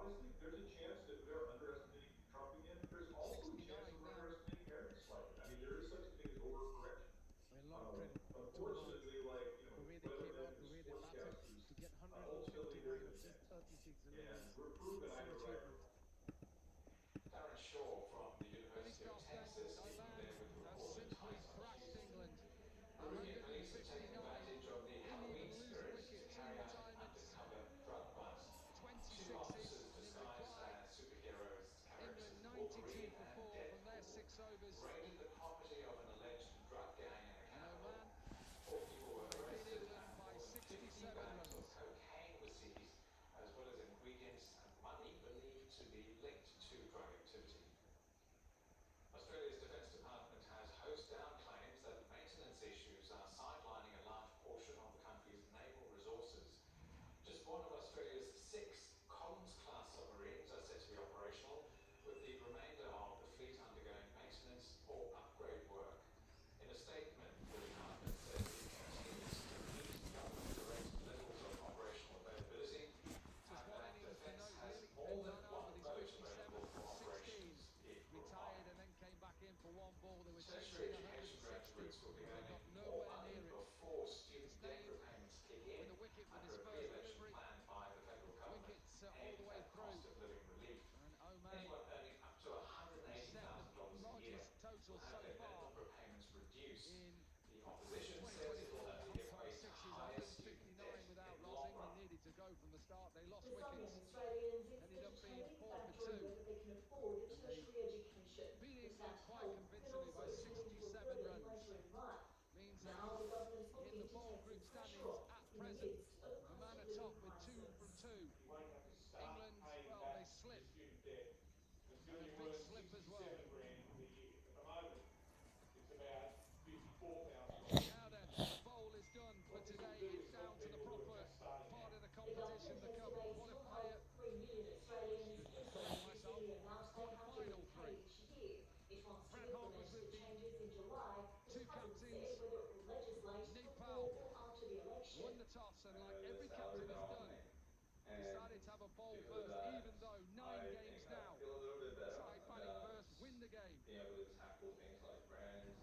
obviously there's a chance that they're underestimating Trump again. There's also a chance that 69 we're now. underestimating Aaron slightly. I mean, there is such a thing as overcorrection. A lot of credit to Mark. Unfortunately, like, you know, The way they came out, weathermen, the way they batted, sportscasters, to get ultimately 159 they're of going to just win. 36 And deliveries. we're proven It's an either right or achievement. wrong. Darren Shaw from the Finished University of off then, Texas, keeping Thailand there with the has reporter simply title. thrashed England. Peruvian police have taken 159. advantage of the Didn't Halloween even lose a spirit wicket. to Two carry out an retirements, undercover drug bust. 20 Two sixes, officers and in disguised reply, as superheroes England characters 92 Wolverine for and 4 from their Deadpool 6 overs. raided the property of an alleged drug gang in the And capital. Oman, 4 people were they beat arrested England and by more than 50 67 bags of runs. cocaine were seized, as well as ingredients and money believed to be linked to drug activity. Australia's Defence Department has hosed down claims that maintenance issues are sidelining a large portion of the country's naval resources. Just one of Australia's 6 Collins-class submarines are set to be operational, with the remainder of the fleet undergoing maintenance or upgrade work. In a statement, the department said it continues to meet government-directed levels of operational availability, Just and one that innings to Defence note, has really. more than Gone out one with his boat 57 available for for 16. operations if Retired required. and then came back in for one ball. They were Tertiary chasing education 160, graduates will be but they earning got more nowhere money near it. before student debt Stayed repayments kick in with a wicket with his under a first re-election delivery. plan by the federal government Wickets all aimed the way at through. cost of living relief. And Oman, Anyone earning up to who set the $180,000 a year largest total will so have their far minimum repayments reduced. in The opposition says it will 2024. only Hong give Kong way to sixes, higher student 159 debt without in the loss. long England run. needed to go from the start. They lost For some young wickets. Australians, it's Ended up being entertaining, 4 for 2. factoring whether they can afford a And they tertiary education. beat Without England quite help, can convincingly also by turn into a 67 burden runs. later in life. Means that Now the government's in looking the to ball take group some pressure standings off at in the present, midst of the cost Oman of are top living with 2 crisis. from 2. You won't have to start England, paying well, they back slip. your student debt until And a you're big worth slip as 67 well. grand a year. At the moment, it's about $54,000 Now a then, year. the bowl is done for What this will today. do It's is down help to the people who are proper just starting part out. of the The competition. government The cup estimates he'll qualifier, help 3 million Australians, including myself, including the amount they have to quarter-final repay 3. each year. It wants to Brad Hogg was implement with the the changes in July, but two hasn't captains. said whether it will legislate Nepal before or after the election. won the toss, and I like know the every captain salaries has are off done, me. And decided to have a bowl because of first, that, even though 9 I games think I now. feel a little bit better Side batting about first, win the game. being able to tackle things like brands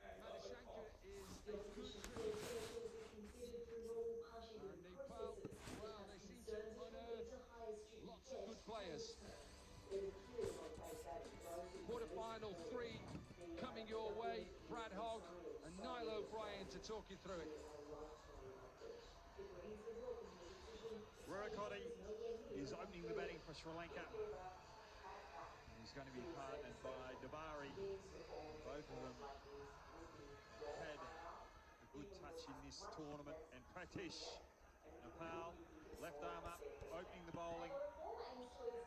and other Madishankar costs. is The a good opposition says cricketer. senators will consider through normal party And group Nepal, processes, but well, has they seem to concerns it will lead unearth to higher student lots of debt good and players. return. There's a pause on face value. Those who Quarterfinal 3 coming your way. Brad Hogg and Niall O'Brien to talk you through it. Rurakoti is opening the batting for Sri Lanka. He's going to be partnered by Dabari. Both of them had a good touch in this tournament. And Pratish, Nepal, left arm up, opening the bowling.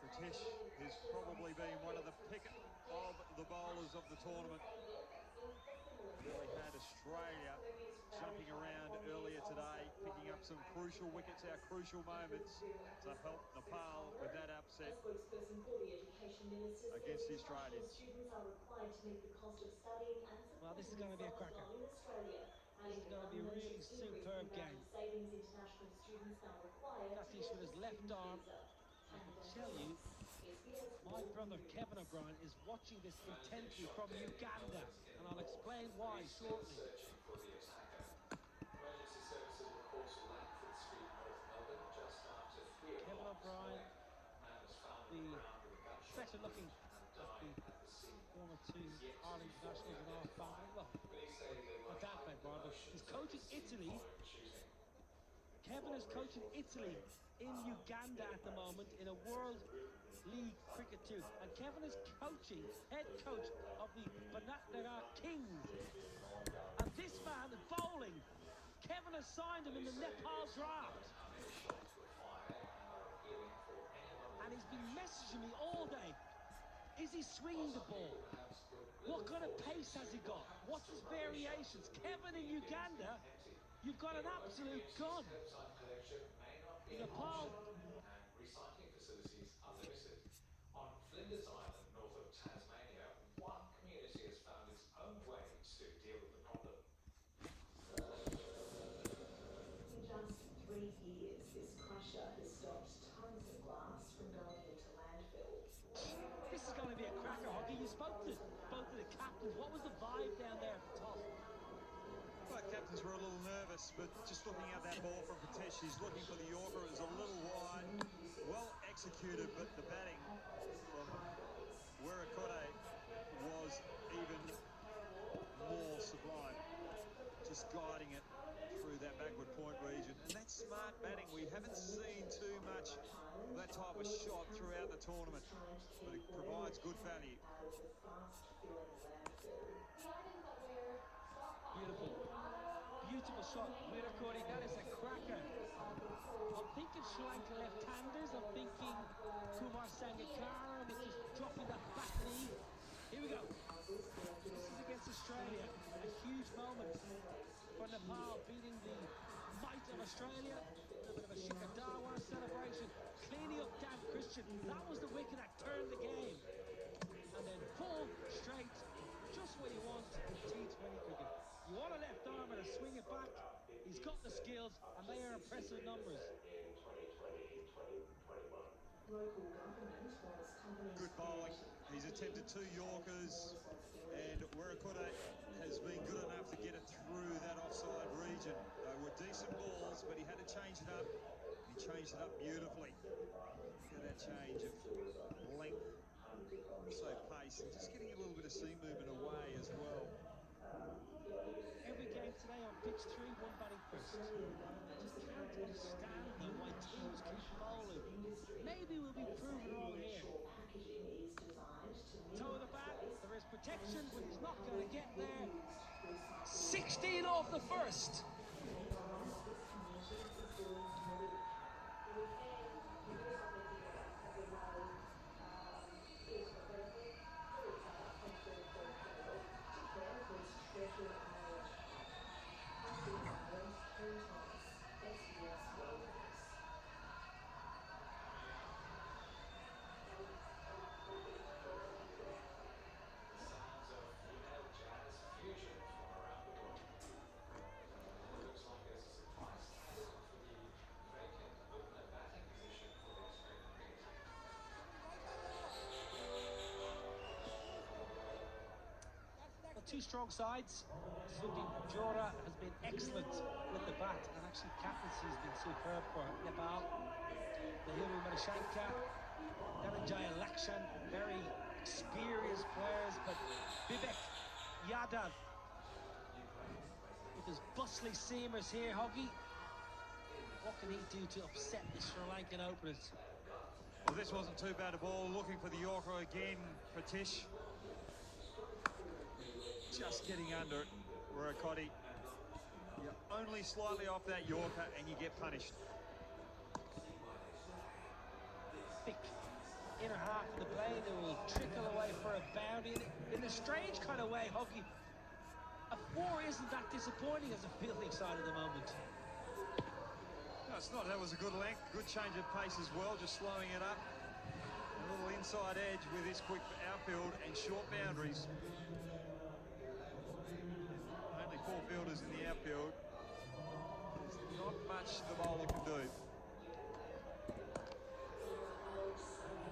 Pratish has probably been one of the pick of the bowlers of the tournament. Really had Australia jumping around earlier today, picking up some crucial wickets, our crucial moments to help Nepal with that upset against the Australians. Well, this is going to be a cracker. This is going to be a really superb game. Pratish with his left arm. I can tell you, my brother Kevin O'Brien is watching this intently from Uganda, and I'll explain why shortly. Emergency services were called to Langford Street, North Melbourne, just after 3 Kevin o'clock this O'Brien, morning. A man was found on the the ground with a gunshot better looking and of died the at the scene. former 2 He's yet to Ireland be formally internationals in our family. identified. Well, Police say there my were dad played heightened rugby. emotions He's at the coaching scene Italy. following the shooting. Kevin is coaching Italy in Uganda at the moment in a World League cricket too. And Kevin is coaching, head coach of the Banatnagar Kings. And this man is bowling. Kevin has signed him in the Nepal draft. And he's been messaging me all day. Is he swinging the ball? What kind of pace has he got? What's his variations? Kevin in Uganda, you've got an absolute god. Nepal. And recycling facilities are limited. On Flinders Island, north of Tasmania, one community has found its own way to deal with the problem. In just 3 years, this crusher has stopped tons of glass from going into Lankans were a little nervous, but just looking at that ball from Pritesh, he's looking for the Yorker. It was a little wide, well executed, but the batting from Werakote was even more sublime, just guiding it through that backward point region. And that's smart batting. We haven't seen too much of that type of shot throughout the tournament, but it provides good value. Beautiful. Beautiful shot. Werakote, that is a cracker. I'm thinking Sri Lanka left-handers. I'm thinking Kumar Sangakkara with just dropping that back knee. Here we go. This is against Australia. A huge moment for Nepal, beating the might of Australia. A little bit of a Shikadawa celebration. Cleaning up Dan Christian. That was the wicket that turned the game. And then pull straight, just what you want in T20 cricket. You want a left armer to swing it back. He's got the skills, and they are impressive numbers. Good bowling. He's attempted 2 Yorkers, and Werakote has been good enough to get it through that offside region. They were decent balls, but he had to change it up. He changed it up beautifully. Look at that change of length, also pace, and just getting a little bit of seam movement away as well. Every game today on pitch 3, one batting first. I just can't understand though why teams keep bowling. Maybe we'll be proven wrong here. Toe of the bat, there is protection, but he's not going to get there. 16 off the first. Two strong sides. Sundeep Jora has been excellent with the bat, and actually captaincy has been superb for Nepal. Nahiru Madashanka, Dhananjaya Lakshan, very experienced players, but Vivek Yadav with his bustly seamers here, Hoggy. What can he do to upset the Sri Lankan openers? Well, this wasn't too bad a ball. Looking for the Yorker again, Pritesh. Just getting under it, Werakote. You're only slightly off that Yorker and you get punished. Thick inner half of the blade, it will trickle away for a boundary in a strange kind of way, Hoggy. A 4 isn't that disappointing as a fielding side at the moment. No, it's not. That was a good length, good change of pace as well, just slowing it up. A little inside edge with his quick outfield and short boundaries. Only 4 fielders in the outfield. There's not much the bowler can do.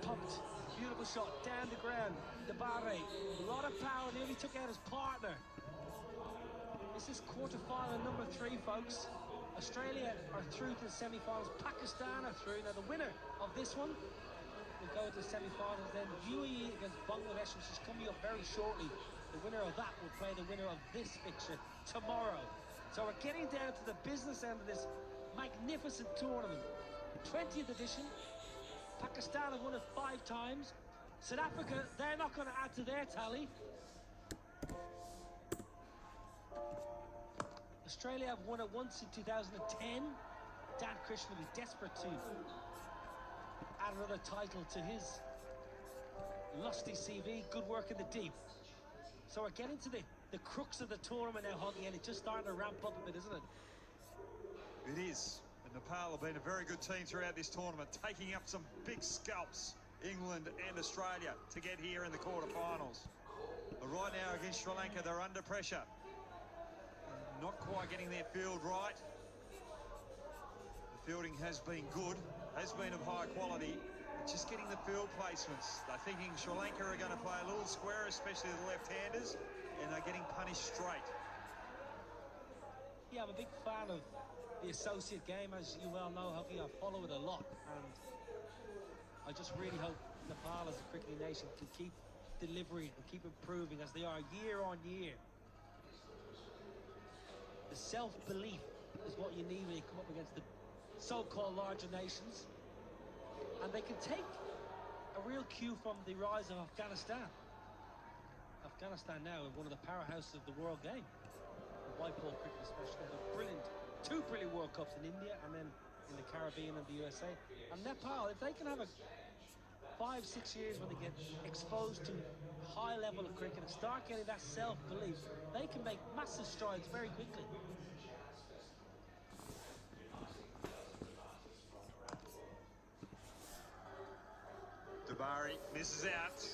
Pumped, beautiful shot, down the ground. Dabare, a lot of power, nearly took out his partner. This is quarterfinal number 3, folks. Australia are through to the semi-finals. Pakistan are through. Now the winner of this one will go to the semi-finals. Then UAE against Bangladesh, which is coming up very shortly. The winner of that will play the winner of this fixture tomorrow. So we're getting down to the business end of this magnificent tournament. 20th edition. Pakistan have won it 5 times. South Africa, they're not going to add to their tally. Australia have won it once in 2010. Dan Christian will be desperate to add another title to his lusty CV. Good work in the deep. So we're getting to the crux of the tournament now, Hoggy, and it's just starting to ramp up a bit, isn't it? It is. And Nepal have been a very good team throughout this tournament, taking up some big scalps, England and Australia, to get here in the quarterfinals. But right now against Sri Lanka, they're under pressure. Not quite getting their field right. The fielding has been good, has been of high quality. Just getting the field placements. They're thinking Sri Lanka are going to play a little square, especially the left-handers, and they're getting punished straight. Yeah, I'm a big fan of the associate game, as you well know, Hockey. I follow it a lot, and I just really hope Nepal as a cricketing nation can keep delivering and keep improving as they are year on year. The self-belief is what you need when you come up against the so-called larger nations, and they can take a real cue from the rise of Afghanistan. Afghanistan now is one of the powerhouses of the world game, the white ball cricket especially. Two brilliant World Cups in India and then in the Caribbean and the USA. And Nepal, if they can have a 5-6 years when they get exposed to high level of cricket and start getting that self-belief, they can make massive strides very quickly. Dabari misses out.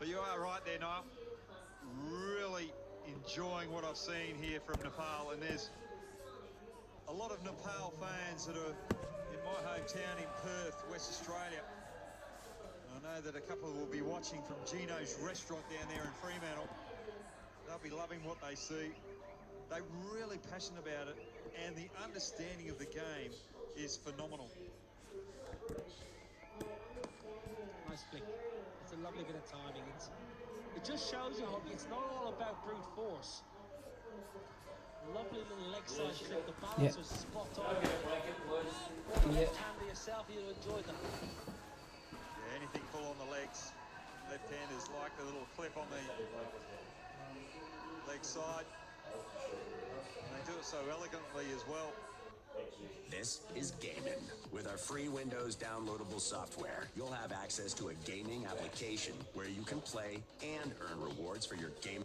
But you are right there, Niall. Really enjoying what I've seen here from Nepal, and there's a lot of Nepal fans that are in my hometown in Perth, West Australia. I know that a couple will be watching from Gino's restaurant down there in Fremantle. They'll be loving what they see. They're really passionate about it, and the understanding of the game is phenomenal. Nice flick. It's a lovely bit of timing. It just shows you, Huggy, it's not all about brute force. Lovely little leg side trip. The balance was spot on. Left-hander yourself, you'll enjoy that. Yeah, anything full on the legs. Left-handers like the little clip on the leg side. And they do it so elegantly as well. This is Gaming. With our free Windows downloadable software, you'll have access to a gaming application where you can play and earn rewards for your game.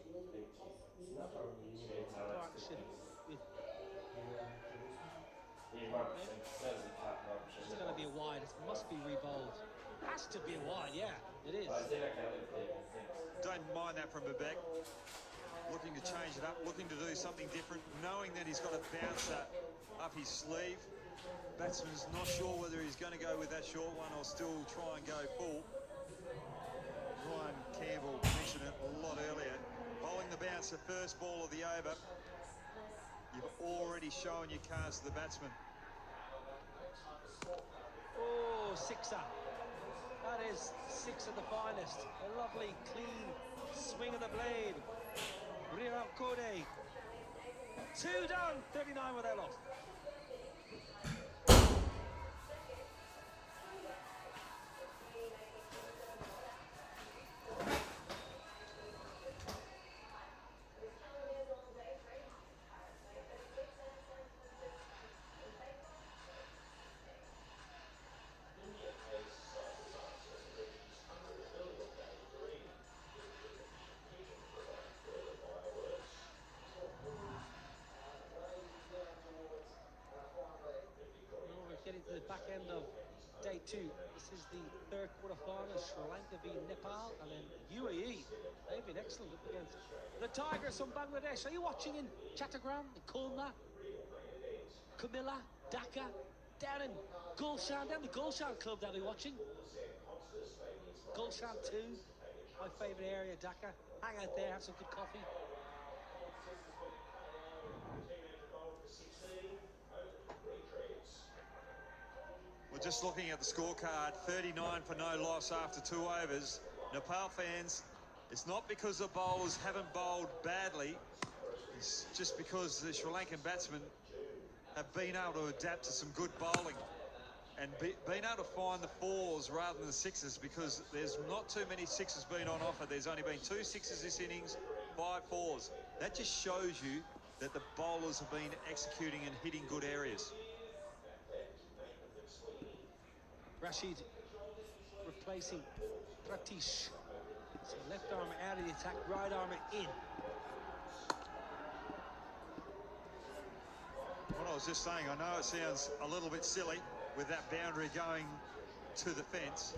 Partnership with... It's going to be a wide. It must be rebowled. Has to be a wide, yeah, it is. Don't mind that from Babek. Looking to change it up, looking to do something different, knowing that he's got a bouncer up his sleeve. Batsman's not sure whether he's going to go with that short one or still try and go full. Ryan Campbell mentioned it a lot earlier. Bowling the bouncer first ball of the over. You've already shown your cards to the batsman. Oh, sixer. That is six of the finest. A lovely, clean swing of the blade. Riram Kode. 2 down, 39 without loss. Getting to the back end of day 2. This is the third quarter-final. Sri Lanka v Nepal, and then UAE. They've been excellent up against the Tigers from Bangladesh. Are you watching in Chattogram, in Khulna, Kumilla, Dhaka, down in Gulshan, down the Gulshan club they'll be watching. Gulshan 2, my favourite area, Dhaka. Hang out there, have some good coffee. We're just looking at the scorecard, 39 for no loss after 2 overs. Nepal fans, it's not because the bowlers haven't bowled badly, it's just because the Sri Lankan batsmen have been able to adapt to some good bowling and been able to find the 4s rather than the 6s, because there's not too many 6s been on offer. There's only been 2 6s this innings, 5 4s. That just shows you that the bowlers have been executing and hitting good areas. Rashid replacing Pratish. So left arm out of the attack, right arm in. What I was just saying, I know it sounds a little bit silly with that boundary going to the fence,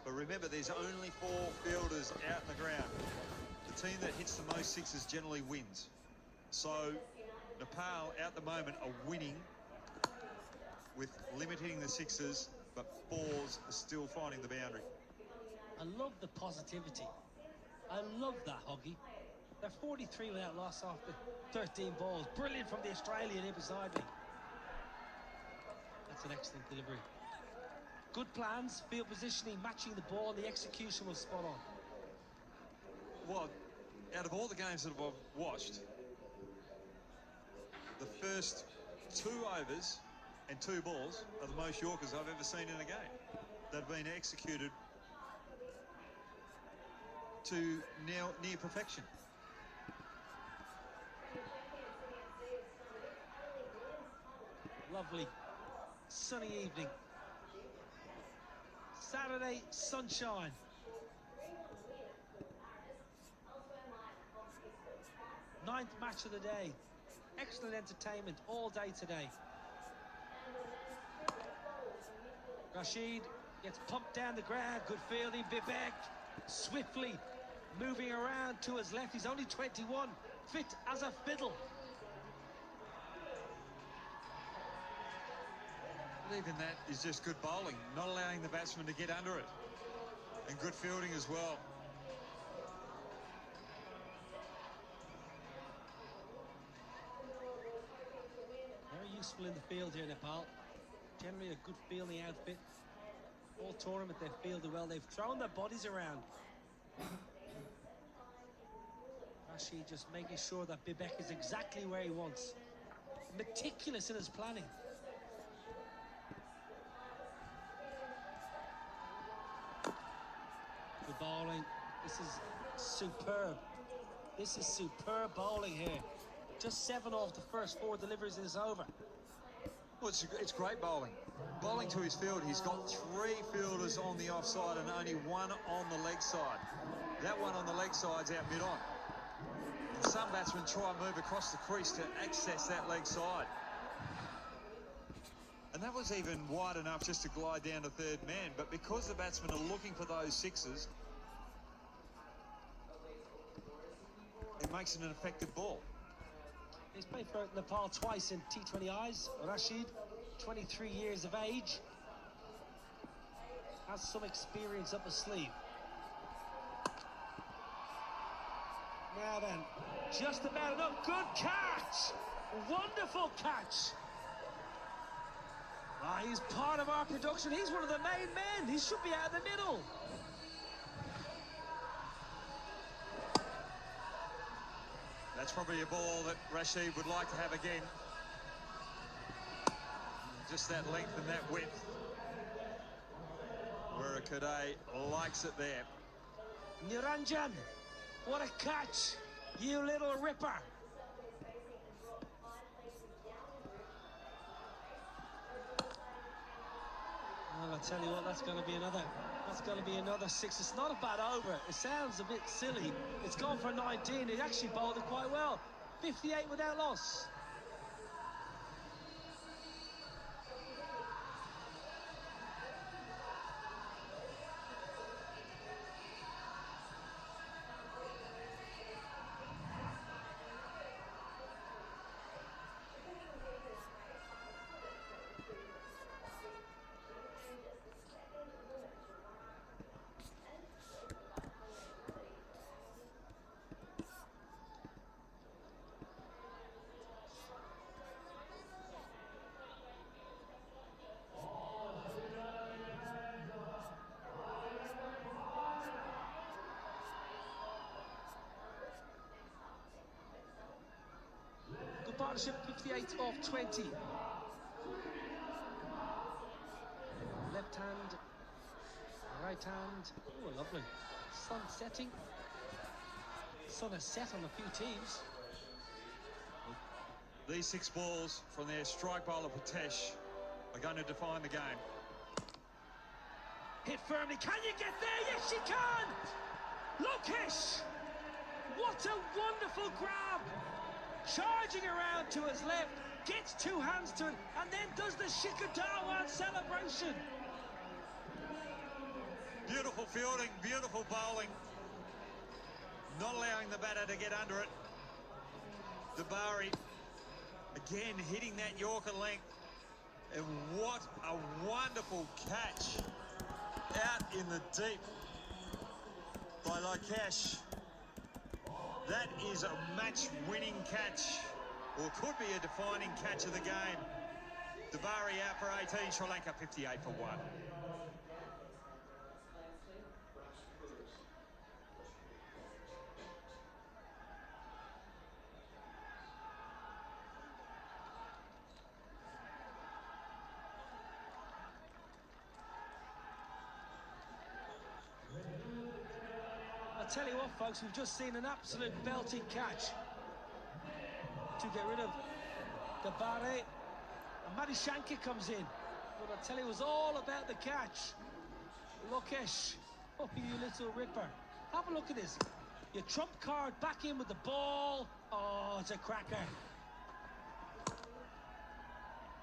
but remember there's only 4 fielders out in the ground. The team that hits the most 6s generally wins. So Nepal at the moment are winning with limiting the 6s, but 4s are still finding the boundary. I love the positivity. I love that, Hoggy. They're 43 without loss off the 13 balls. Brilliant from the Australian in beside me. That's an excellent delivery. Good plans, field positioning, matching the ball, the execution was spot on. Well, out of all the games that I've watched, the first 2 overs and 2 balls are the most Yorkers I've ever seen in a game. They've been executed to near perfection. Lovely sunny evening. Saturday sunshine. Ninth match of the day. Excellent entertainment all day today. Rashid gets pumped down the ground. Good fielding. Bibek swiftly moving around to his left. He's only 21. Fit as a fiddle. Even that is just good bowling, not allowing the batsman to get under it. And good fielding as well. Very useful in the field here, Nepal. Generally a good fielding outfit. All tournament they've fielded well. They've thrown their bodies around. Rashid just making sure that Bibek is exactly where he wants. Meticulous in his planning. Good bowling. This is superb. This is superb bowling here. Just 7 off the first 4 deliveries in this over. Well, it's great bowling. Bowling to his field. He's got 3 fielders on the offside and only 1 on the leg side. That one on the leg side's out mid-on. And some batsmen try and move across the crease to access that leg side. And that was even wide enough just to glide down to 3rd man. But because the batsmen are looking for those 6s, it makes it an effective ball. He's played for Nepal twice in T20Is. Rashid, 23 years of age, has some experience up his sleeve. Now then, just about enough. Good catch! Wonderful catch! He's part of our production. He's one of the main men. He should be out in the middle. That's probably a ball that Rashid would like to have again. Just that length and that width. Wurakade likes it there. Niranjan, what a catch, you little ripper. Well, I'll tell you what, that's going to be another 6. It's not a bad over. It sounds a bit silly. It's gone for 19. It actually bowled it quite well. 58 without loss. Partnership 58 off 20. Left hand, right hand. Oh, lovely. Sun setting. Sun has set on a few teams. These 6 balls from their strike bowler Patesh are going to define the game. Hit firmly. Can you get there? Yes, she can! Lokesh! What a wonderful grab! Charging around to his left, gets 2 hands to it, and then does the Shikadawan celebration. Beautiful fielding, beautiful bowling. Not allowing the batter to get under it. Dabari, again, hitting that Yorker length. And what a wonderful catch out in the deep by Lokesh. That is a match-winning catch, or could be a defining catch of the game. Dabari out for 18, Sri Lanka 58 for 1. I'll tell you what, folks, we've just seen an absolute belting catch to get rid of Dabari. And Madishanka comes in. But I tell you, it was all about the catch. Lokesh, oh, you little ripper. Have a look at this. Your trump card back in with the ball. Oh, it's a cracker.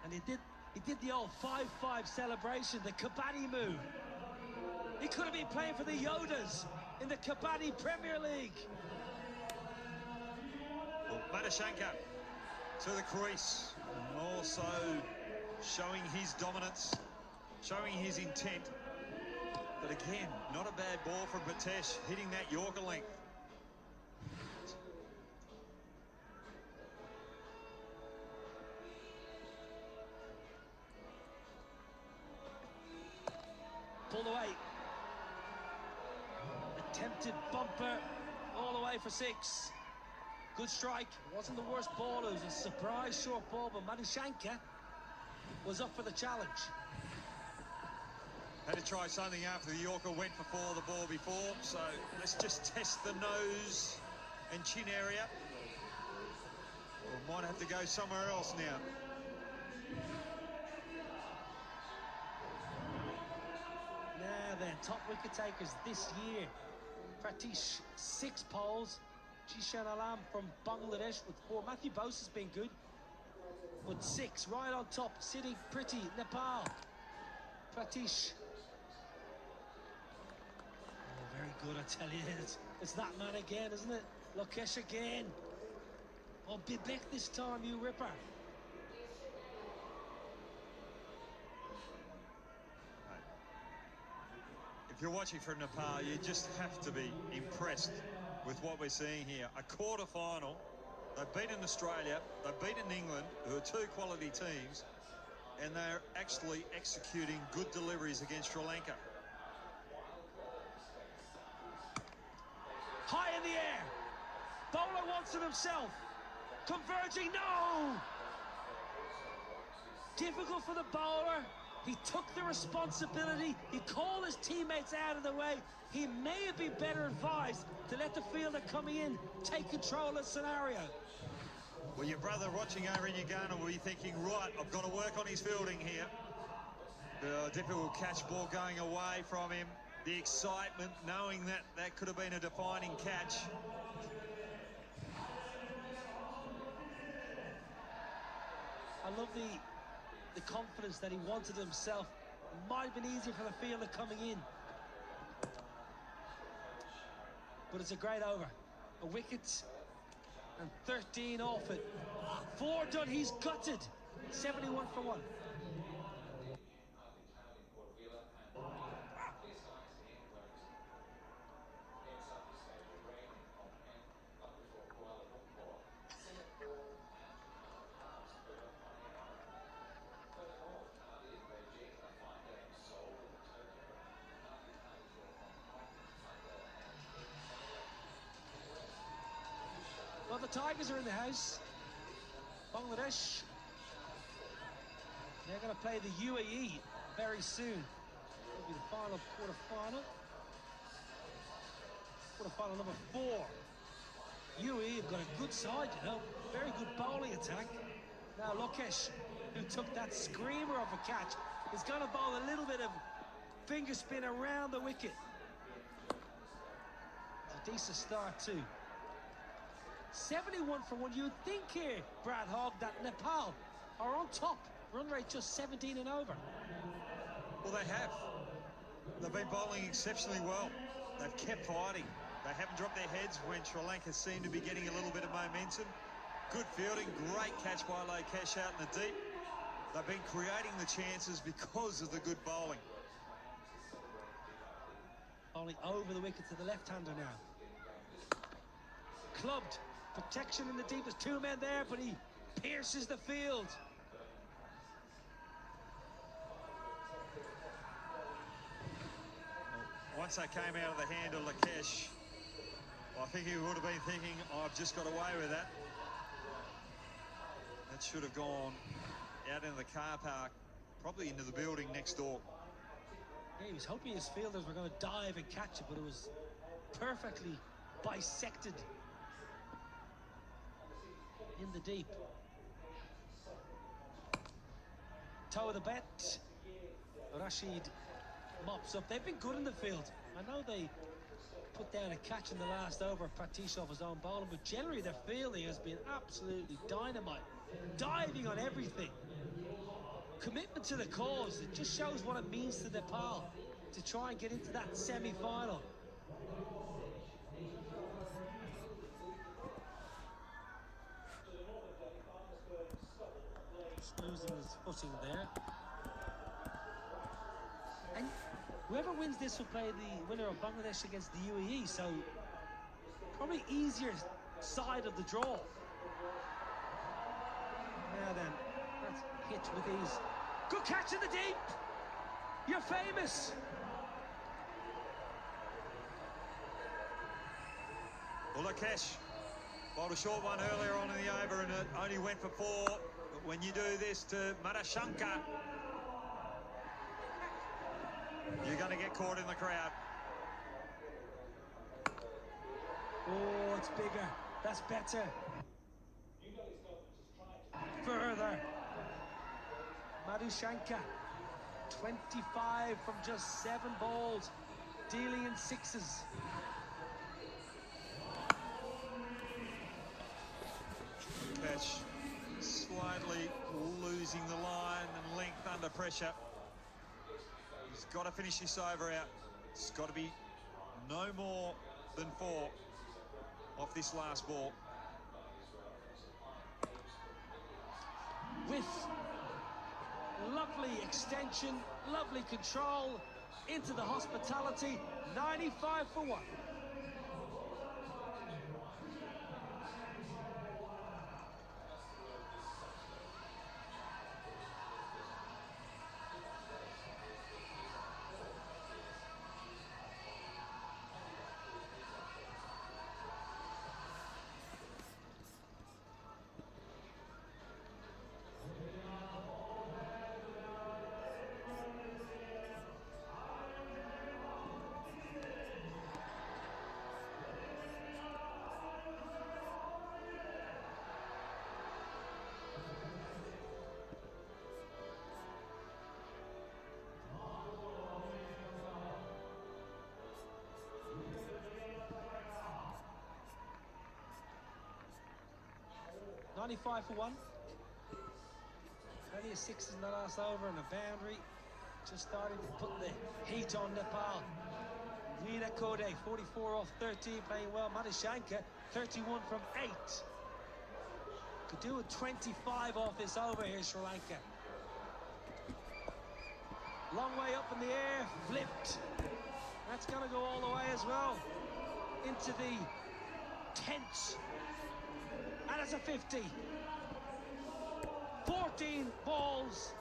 And he did the old 5-5 celebration, the Kabaddi move. He could have been playing for the Yodas in the Kabaddi Premier League. Well, Madishanka to the crease, and also showing his dominance, showing his intent. But again, not a bad ball from Batesh, hitting that Yorker length. Pulled away. Attempted bumper all the way for 6. Good strike. Wasn't the worst ball. It was a surprise short ball, but Madishanka was up for the challenge. Had to try something after the Yorker went for 4 the ball before, so let's just test the nose and chin area. We might have to go somewhere else now. Now then, top wicket takers this year. Pratish, 6 poles. Jishan Alam from Bangladesh with 4. Matthew Bose has been good, but 6 right on top, sitting pretty. Nepal. Pratish. Oh, very good, I tell you. It's that man again, isn't it? Lokesh again. Oh, Bibek this time, you ripper. If you're watching from Nepal, you just have to be impressed with what we're seeing here. A quarter-final. They've beaten Australia, they've beaten England, who are 2 quality teams, and they're actually executing good deliveries against Sri Lanka. High in the air. Bowler wants it himself. Converging, no! Difficult for the bowler. He took the responsibility. He called his teammates out of the way. He may have been better advised to let the fielder coming in take control of the scenario. Well, your brother watching over in Uganda will be thinking, right, I've got to work on his fielding here. The difficult catch ball going away from him. The excitement, knowing that that could have been a defining catch. I love the confidence that he wanted himself. It might have been easier for the fielder coming in. But it's a great over. A wicket and 13 off it. 4 done, he's gutted. 71 for 1. Well, the Tigers are in the house. Bangladesh. They're going to play the UAE very soon. It'll be the final quarter-final. Quarter-final number 4. UAE have got a good side, you know. Very good bowling attack. Now Lokesh, who took that screamer of a catch, is going to bowl a little bit of finger spin around the wicket. It's a decent start too. 71 for 1. You'd think here, Brad Hogg, that Nepal are on top. Run rate just 17 and over. Well, they have. They've been bowling exceptionally well. They've kept fighting. They haven't dropped their heads when Sri Lanka seemed to be getting a little bit of momentum. Good fielding, great catch by Lokesh out in the deep. They've been creating the chances because of the good bowling. Bowling over the wicket to the left-hander now. clubbed. Protection in the deep. There's two men there, but he pierces the field. Once that came out of the hand of Lakesh, I think he would have been thinking, oh, I've just got away with that. That should have gone out into the car park, probably into the building next door. Yeah, he was hoping his fielders were going to dive and catch it, but it was perfectly bisected in the deep. Toe of the bet. Rashid mops up. They've been good in the field. I know they put down a catch in the last over, Pratishov's own bowling, but generally their fielding has been absolutely dynamite. Diving on everything. Commitment to the cause. It just shows what it means to Nepal to try and get into that semi-final. Just losing his footing there. And whoever wins this will play the winner of Bangladesh against the UAE, so probably easier side of the draw. Now then, that's hit with ease. Good catch in the deep! You're famous! Well, Lakesh bowled a short one earlier on in the over and it only went for 4. But when you do this to Madashanka, you're going to get caught in the crowd. Oh, it's bigger. That's better. Further. Madushanka, 25 from just 7 balls, dealing in 6s. Catch slightly losing the line and length under pressure. He's got to finish this over out. It's got to be no more than 4 off this last ball. With lovely extension, lovely control into the hospitality, 95 for 1. $95 for 1. Plenty of 6s in the last over and a boundary. Just starting to put the heat on Nepal. Vida Kode, 44 off 13, playing well. Madishanka, 31 from 8. Could do a 25 off this over here, Sri Lanka. Long way up in the air, flipped. That's going to go all the way as well. Into the tents. And it's a 50. 14 balls,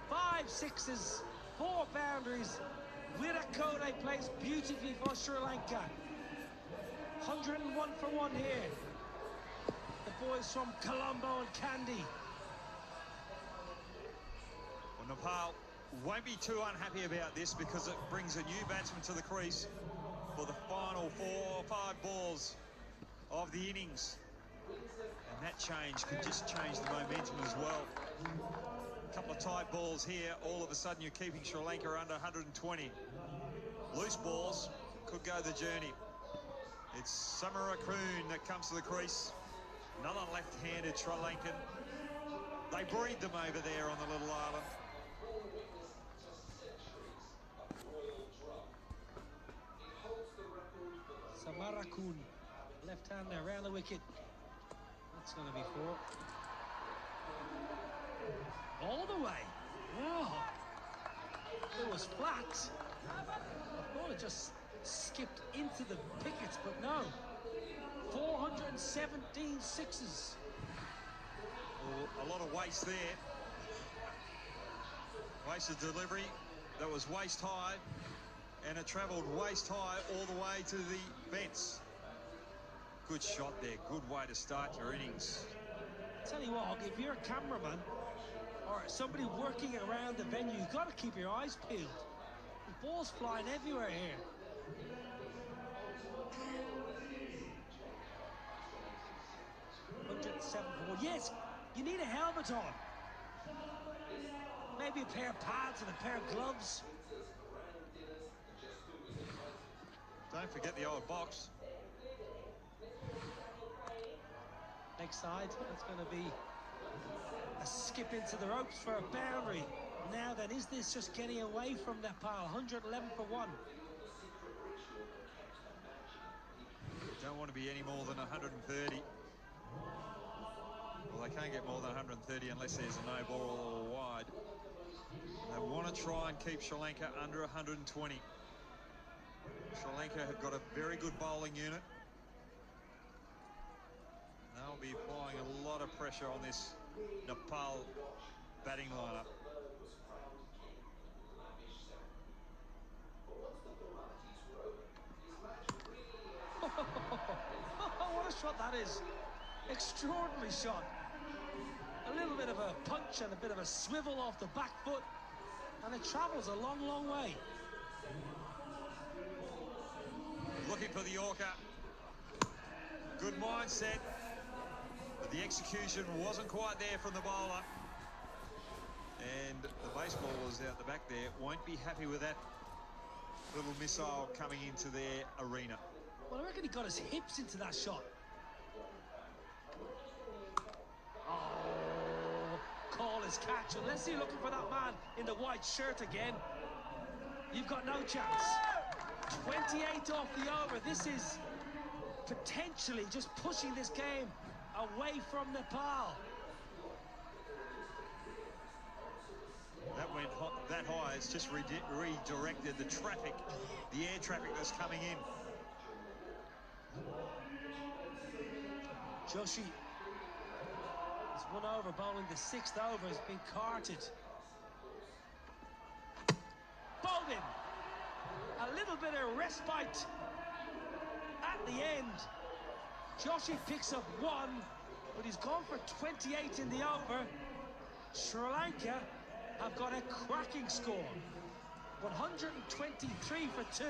5 6s, 4 boundaries. Virakode plays beautifully for Sri Lanka. 101 for 1 here. The boys from Colombo and Kandy. Well, Nepal won't be too unhappy about this because it brings a new batsman to the crease for the final 4 or 5 balls of the innings. And that change could just change the momentum as well. A couple of tight balls here, all of a sudden you're keeping Sri Lanka under 120. Loose balls could go the journey. It's Samarakun that comes to the crease. Another left-handed Sri Lankan. They breed them over there on the little island. Samarakun, left-hander around the wicket. That's going to be 4. All the way. Wow. It was flat. I thought it just skipped into the pickets, but no. 417 sixes. Well, a lot of waste there. Wasted delivery that was waist high, and it travelled waist high all the way to the vents. Good shot there. Good way to start your innings. Tell you what, if you're a cameraman or somebody working around the venue, you've got to keep your eyes peeled. The ball's flying everywhere here. Yes, you need a helmet on. Maybe a pair of pads and a pair of gloves. Don't forget the old box. Next side, that's going to be a skip into the ropes for a boundary. Now then, is this just getting away from Nepal? 111 for 1. Don't want to be any more than 130. Well, they can't get more than 130 unless there's a no ball or wide. They want to try and keep Sri Lanka under 120. Sri Lanka have got a very good bowling unit. They'll be applying a lot of pressure on this Nepal batting lineup. What a shot that is. Extraordinary shot. A little bit of a punch and a bit of a swivel off the back foot, and it travels a long, long way. Looking for the Yorker. Good mindset, but the execution wasn't quite there from the bowler. And the baseballers out the back there won't be happy with that little missile coming into their arena. Well, I reckon he got his hips into that shot. Oh, call his catch. Unless you're looking for that man in the white shirt again, you've got no chance. 28 off the over. This is potentially just pushing this game away from Nepal. That went that high. It's just redirected the traffic, the air traffic that's coming in. Joshi is 1 over, bowling the 6th over, has been carted. Bowled him. A little bit of respite at the end. Joshi picks up 1, but he's gone for 28 in the over. Sri Lanka have got a cracking score. 123 for 2.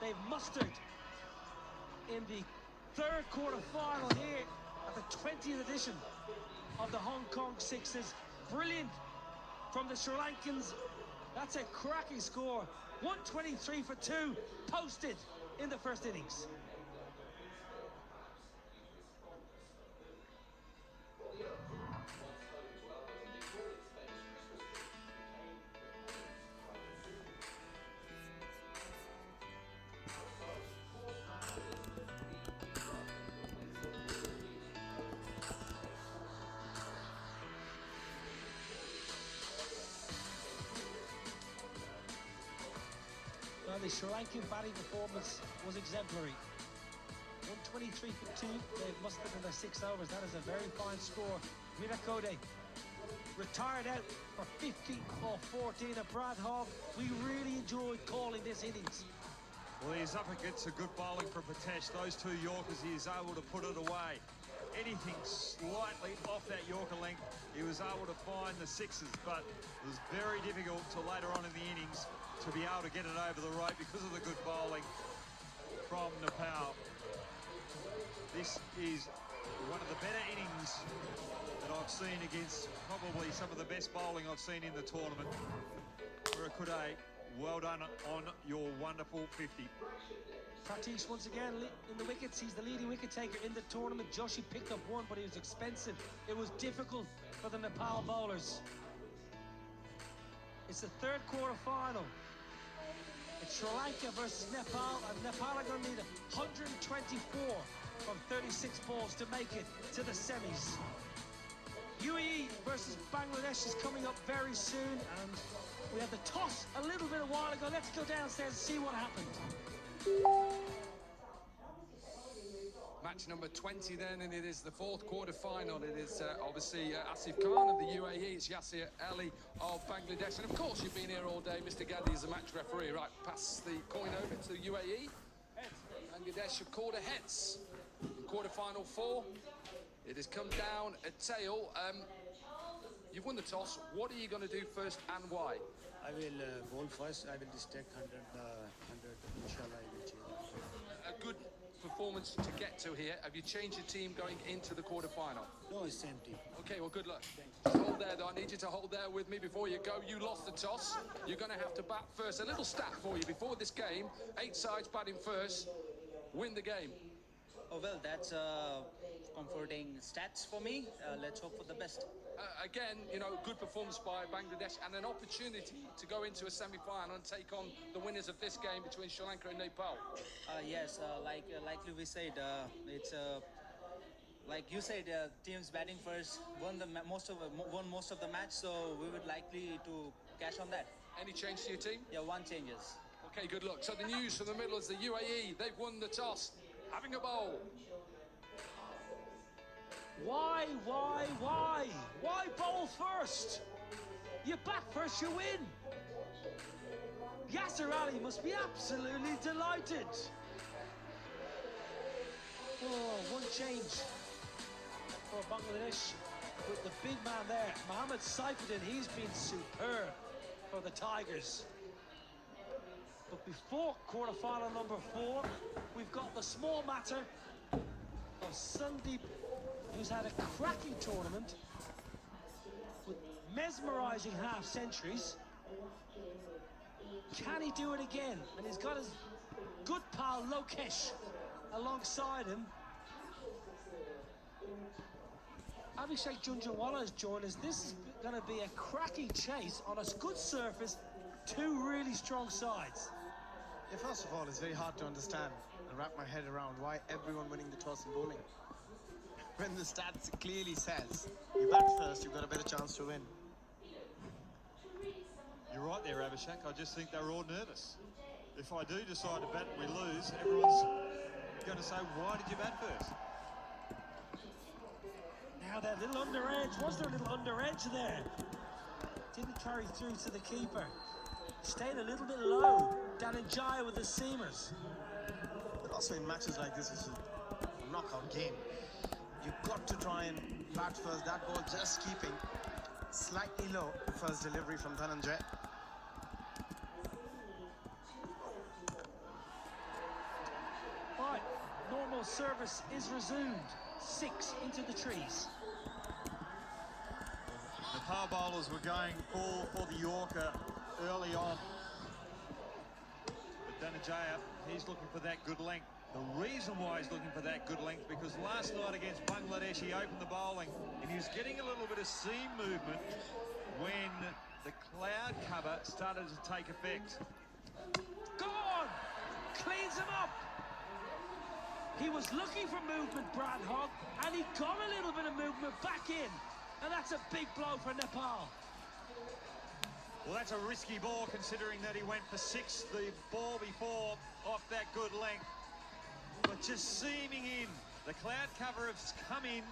They've mustered in the third quarter final here at the 20th edition of the Hong Kong Sixers. Brilliant from the Sri Lankans. That's a cracking score. 123 for 2 posted in the first innings. The Sri Lankan batting performance was exemplary. 123 for 2. They've mustered in their 6 overs. That is a very fine score. Mirakode retired out for 50 off 14 of Brad Hogg. We really enjoyed calling this innings. Well, he's up against a good bowling from Patesh. Those 2 Yorkers, he is able to put it away. Anything slightly off that Yorker length, he was able to find the 6s, but it was very difficult till later on in the innings to be able to get it over the rope because of the good bowling from Nepal. This is one of the better innings that I've seen against probably some of the best bowling I've seen in the tournament. Murakude, well done on your wonderful 50. Tatis once again in the wickets. He's the leading wicket taker in the tournament. Joshi picked up 1, but he was expensive. It was difficult for the Nepal bowlers. It's the third quarter final. It's Sri Lanka versus Nepal, and Nepal are going to need 124 from 36 balls to make it to the semis. UAE versus Bangladesh is coming up very soon, and we had the toss a little bit a while ago. Let's go downstairs and see what happened. Match match number 20 then, and it is the fourth quarter-final. It is obviously Asif Khan of the UAE, it's Yasir Ali of Bangladesh, and of course you've been here all day. Mr. Gandhi is the match referee. Right, pass the coin over to the UAE. Bangladesh have called a heads. In quarter-final 4, it has come down a tail. You've won the toss. What are you going to do first and why? I will bowl first. I will just take 100, inshallah I will change. A good performance to get to here. Have you changed your team going into the quarter-final? No, it's same team. Okay, well, good luck. Just hold there, though. I need you to hold there with me before you go. You lost the toss. You're going to have to bat first. A little stat for you before this game. 8 sides batting first. Win the game. Oh, well, that's comforting stats for me. Let's hope for the best. Again, you know, good performance by Bangladesh and an opportunity to go into a semi-final and take on the winners of this game between Sri Lanka and Nepal. Yes, like we said, it's like you said, teams batting first won most of the match, so we would likely to cash on that. Any change to your team? Yeah, one changes. Okay, good luck. So the news from the middle is the UAE. They've won the toss, having a bowl. Why bowl first? You bat first, you win. Yasir Ali must be absolutely delighted. Oh, one change for Bangladesh with the big man there, Mohammad Saifuddin. He's been superb for the Tigers. But before quarter-final number 4, we've got the small matter of Sandeep, who's had a cracking tournament with mesmerising half-centuries. Can he do it again? And he's got his good pal Lokesh alongside him. Abhishek Junjunwala has joined us. This is going to be a cracking chase on a good surface. 2 really strong sides. Yeah, first of all, it's very hard to understand and wrap my head around why everyone winning the toss in bowling. When the stats clearly says you bat first, you've got a better chance to win. You're right there, Abhishek. I just think they're all nervous. If I do decide to bat and we lose, everyone's going to say, why did you bat first? Now that little under edge, was there a little under edge there? Didn't carry through to the keeper. Stayed a little bit low. Dhananjaya with the seamers. But also in matches like this, it's a knockout game. You've got to try and bat first. That ball just keeping slightly low. First delivery from Dhananjaya. Right, normal service is resumed. 6 into the trees. The power bowlers were going for the Yorker early on. But Dhananjaya, he's looking for that good length. The reason why he's looking for that good length, because last night against Bangladesh, he opened the bowling and he was getting a little bit of seam movement when the cloud cover started to take effect. Go on! Cleans him up! He was looking for movement, Brad Hogg, and he got a little bit of movement back in. And that's a big blow for Nepal. Well, that's a risky ball considering that he went for 6 the ball before off that good length. But just seaming in, the cloud cover has come in,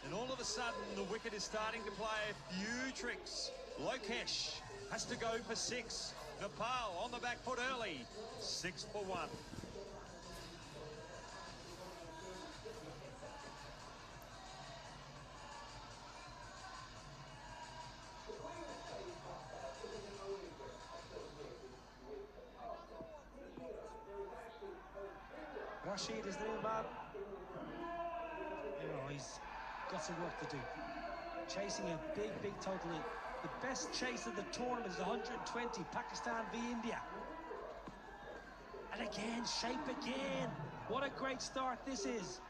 and all of a sudden the wicket is starting to play a few tricks. Lokesh has to go for 6. Nepal on the back foot early, 6 for 1. Rashid is the new man. You know, he's got some work to do. Chasing a big total. The best chase of the tournament is 120, Pakistan v India. And again, shape again. What a great start this is.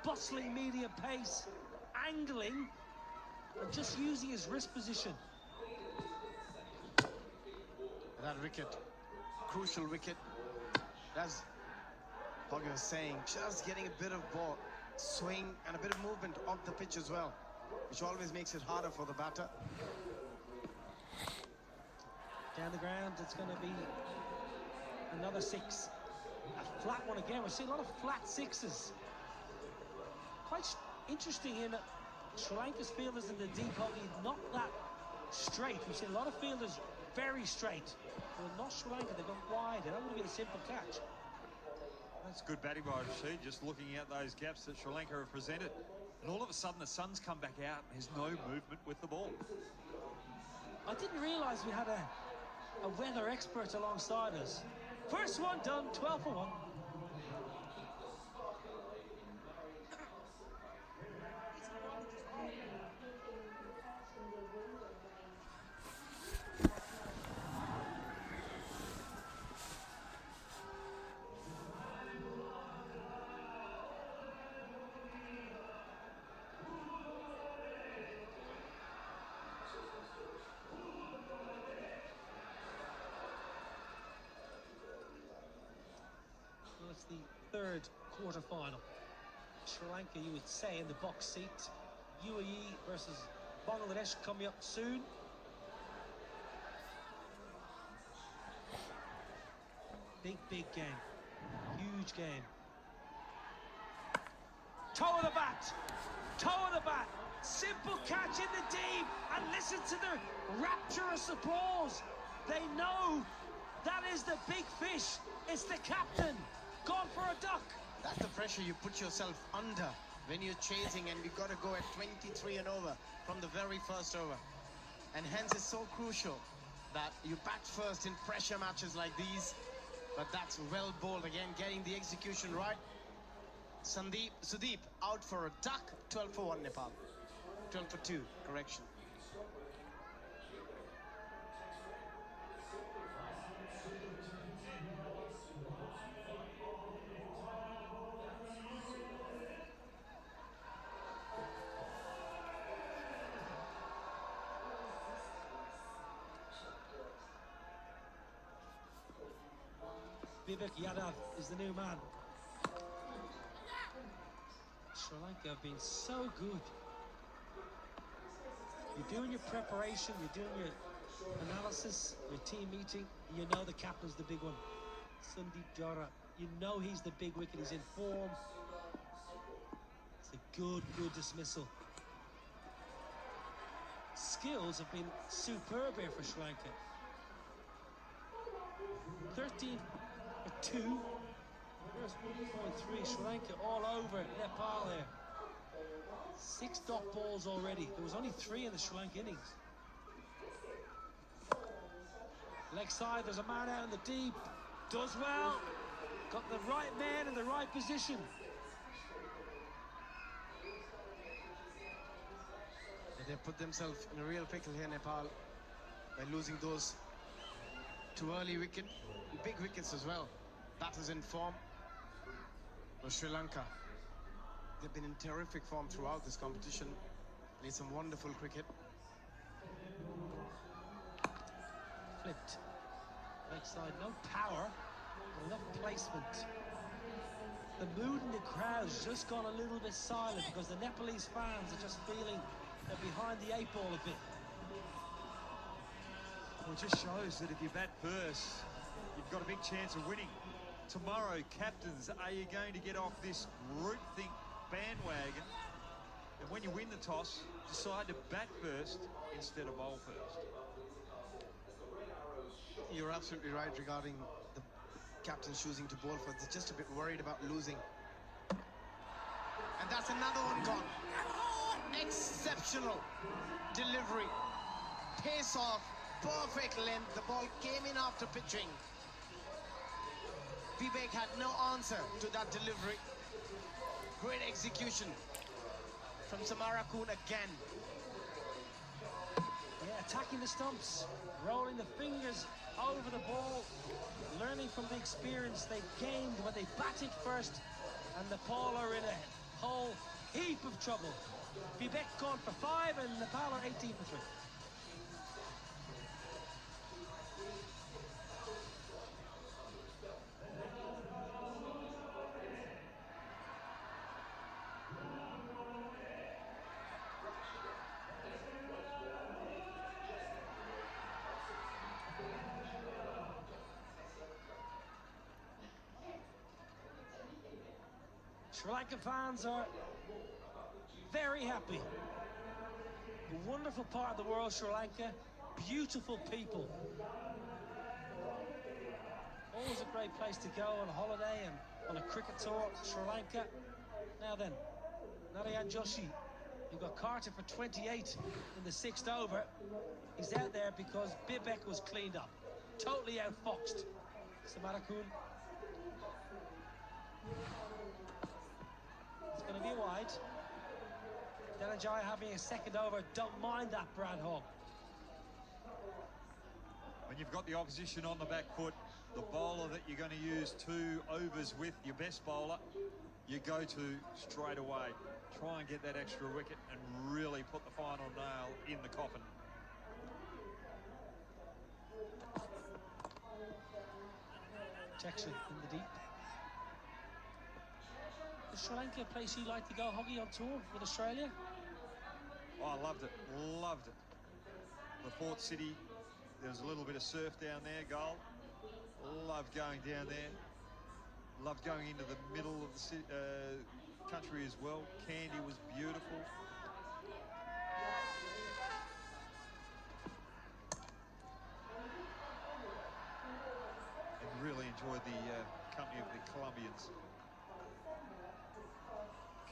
Bustling medium pace, angling, and just using his wrist position. That wicket, crucial wicket. That's Hogg was saying, just getting a bit of ball swing and a bit of movement off the pitch as well, which always makes it harder for the batter. Down the ground, it's going to be another 6. A flat one again. We're seeing a lot of flat 6s. quite interesting in that Sri Lanka's fielders in the deep hockey not that straight. We've seen a lot of fielders very straight. Well, not Sri Lanka, they've gone wide, and that would have been a simple catch. That's good batting by Rashid, just looking at those gaps that Sri Lanka have presented. And all of a sudden, the Suns come back out, and there's no movement with the ball. I didn't realise we had a weather expert alongside us. First one done, 12 for 1. It's the third quarter-final. Sri Lanka, you would say, in the box seat. UAE versus Bangladesh coming up soon. Big game. Huge game. Toe of the bat. Toe of the bat. Simple catch in the deep. And listen to the rapturous applause. They know that is the big fish. It's the captain. Gone for a duck. That's the pressure you put yourself under when you're chasing, and you've got to go at 23 and over from the very first over. And hence it's so crucial that you bat first in pressure matches like these. But that's well bowled again, getting the execution right. Sudeep out for a duck. 12 for 1 Nepal. 12 for 2, correction. Vivek Yadav is the new man. Sri Lanka have been so good. You're doing your preparation, you're doing your analysis, your team meeting, you know the captain's the big one. Sandeep Jara, you know he's the big wicket, he's in form. It's a good dismissal. Skills have been superb here for Sri Lanka. 13 for 2. First 1.3. Sri Lanka all over Nepal there. 6 dot balls already. There was only 3 in the Sri Lanka innings. Leg side, there's a man out in the deep. Does well. Got the right man in the right position. They put themselves in a real pickle here, Nepal, by losing those 2 early big wickets as well. Batters in form. For Sri Lanka, they've been in terrific form throughout this competition. Played some wonderful cricket. Flipped. Leg side, no power, but enough placement. The mood in the crowd's just gone a little bit silent because the Nepalese fans are just feeling they're behind the 8 ball a bit. Well, it just shows that if you bat first, you've got a big chance of winning. Tomorrow, captains, are you going to get off this groupthink bandwagon? And when you win the toss, decide to bat first instead of bowl first. You're absolutely right regarding the captains choosing to bowl first. They're just a bit worried about losing. And that's another one gone. Exceptional delivery. Pace off, perfect length. The ball came in after pitching. Vivek had no answer to that delivery. Great execution from Samarakun again. Yeah, attacking the stumps, rolling the fingers over the ball, learning from the experience they gained when they batted first, and Nepal are in a whole heap of trouble. Vivek gone for 5 and Nepal are 18 for 3. Sri Lankan fans are very happy. A wonderful part of the world, Sri Lanka. Beautiful people. Always a great place to go on holiday and on a cricket tour, Sri Lanka. Now then, Narayan Joshi, who got Carter for 28 in the 6th over. He's out there because Bibek was cleaned up. Totally outfoxed. Samarakun. It's going to be wide. Dhananjaya having a 2nd over. Don't mind that, Brad Hogg. When you've got the opposition on the back foot, the bowler that you're going to use 2 overs with, your best bowler, you go to straight away. Try and get that extra wicket and really put the final nail in the coffin. Protection in the deep. Is Sri Lanka a place you like to go, Hoggy, on tour with Australia? Oh, I loved it. Loved it. The port city. There was a little bit of surf down there, Goal. Loved going down there. Loved going into the middle of the city, country as well. Kandy was beautiful. And really enjoyed the company of the Colombians.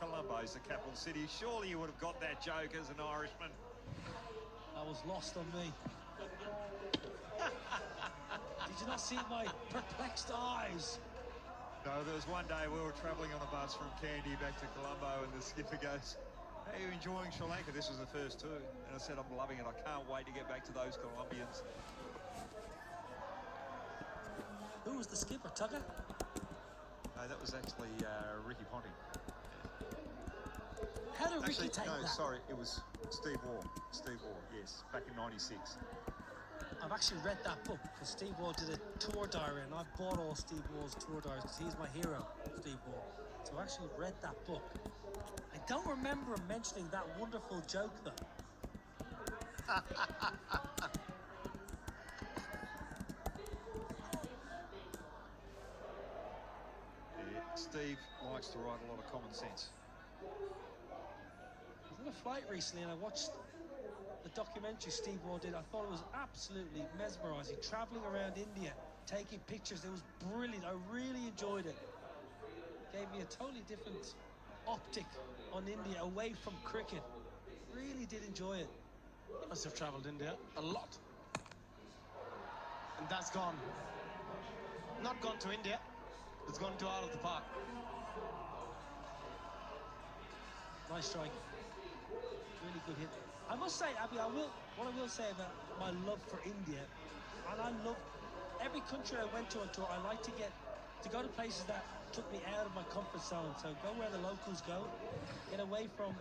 Colombo is the capital city. Surely you would have got that joke as an Irishman. That was lost on me. Did you not see my perplexed eyes? No, there was one day we were travelling on the bus from Kandy back to Colombo, and the skipper goes, "How are you enjoying Sri Lanka?" This was the first 2. And I said, "I'm loving it. I can't wait to get back to those Colombians." Who was the skipper, Tugger? No, that was actually Ricky Ponting. How did Ricky Actually, take no, that? sorry, it was Steve Waugh. Steve Waugh, yes, back in '96. I've actually read that book because Steve Waugh did a tour diary, and I bought all Steve Waugh's tour diaries because he's my hero, Steve Waugh. So I actually read that book. I don't remember him mentioning that wonderful joke, though. Yeah, Steve likes to write a lot of common sense. I was on a flight recently and I watched the documentary Steve Waugh did. I thought it was absolutely mesmerising. Travelling around India, taking pictures. It was brilliant. I really enjoyed it. Gave me a totally different optic on India, away from cricket. Really did enjoy it. He must have travelled India a lot. And that's gone. Not gone to India. It's gone to out of the park. Nice strike. Really good hit. I must say, Abby, what I will say about my love for India, and I love every country I went to on tour. I like to go to places that took me out of my comfort zone. So go where the locals go, get away from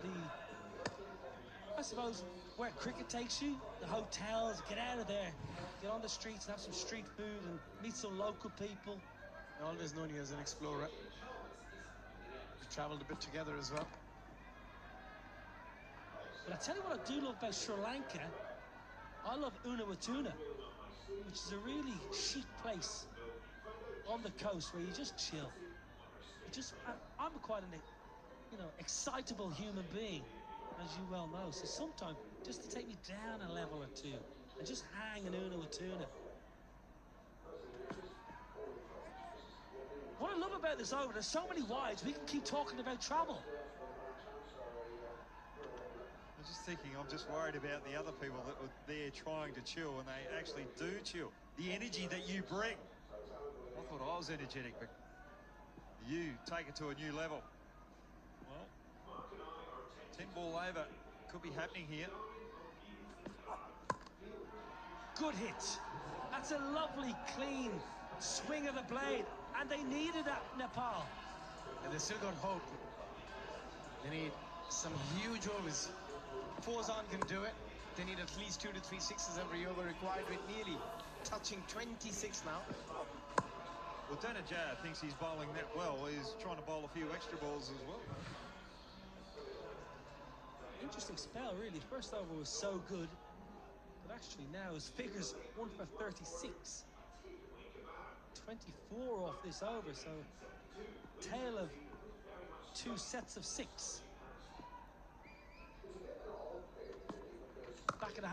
I suppose, where cricket takes you, the hotels. Get out of there, get on the streets and have some street food and meet some local people. I always known you as an explorer. We travelled a bit together as well. But I tell you what I do love about Sri Lanka, I love Unawatuna, which is a really chic place on the coast where you just chill. I'm quite an, excitable human being, as you well know. So sometimes just to take me down a level or 2 and just hang in Unawatuna. What I love about this over, there's so many wides, we can keep talking about travel. I'm just thinking, I'm just worried about the other people that were there trying to chill, and they actually do chill. The energy that you bring. I thought I was energetic, but you take it to a new level. Well, 10 ball over could be happening here. Good hit. That's a lovely, clean swing of the blade, and they needed that, Nepal. And they still got hope. They need some huge overs. Fozan can do it. They need at least 2 to 3 sixes every over required, with nearly touching 26 now. Well, Dhananjaya thinks he's bowling that well. He's trying to bowl a few extra balls as well. Interesting spell, really. First over was so good, but actually now his figures 1 for 36. 24 off this over, so tale of 2 sets of 6.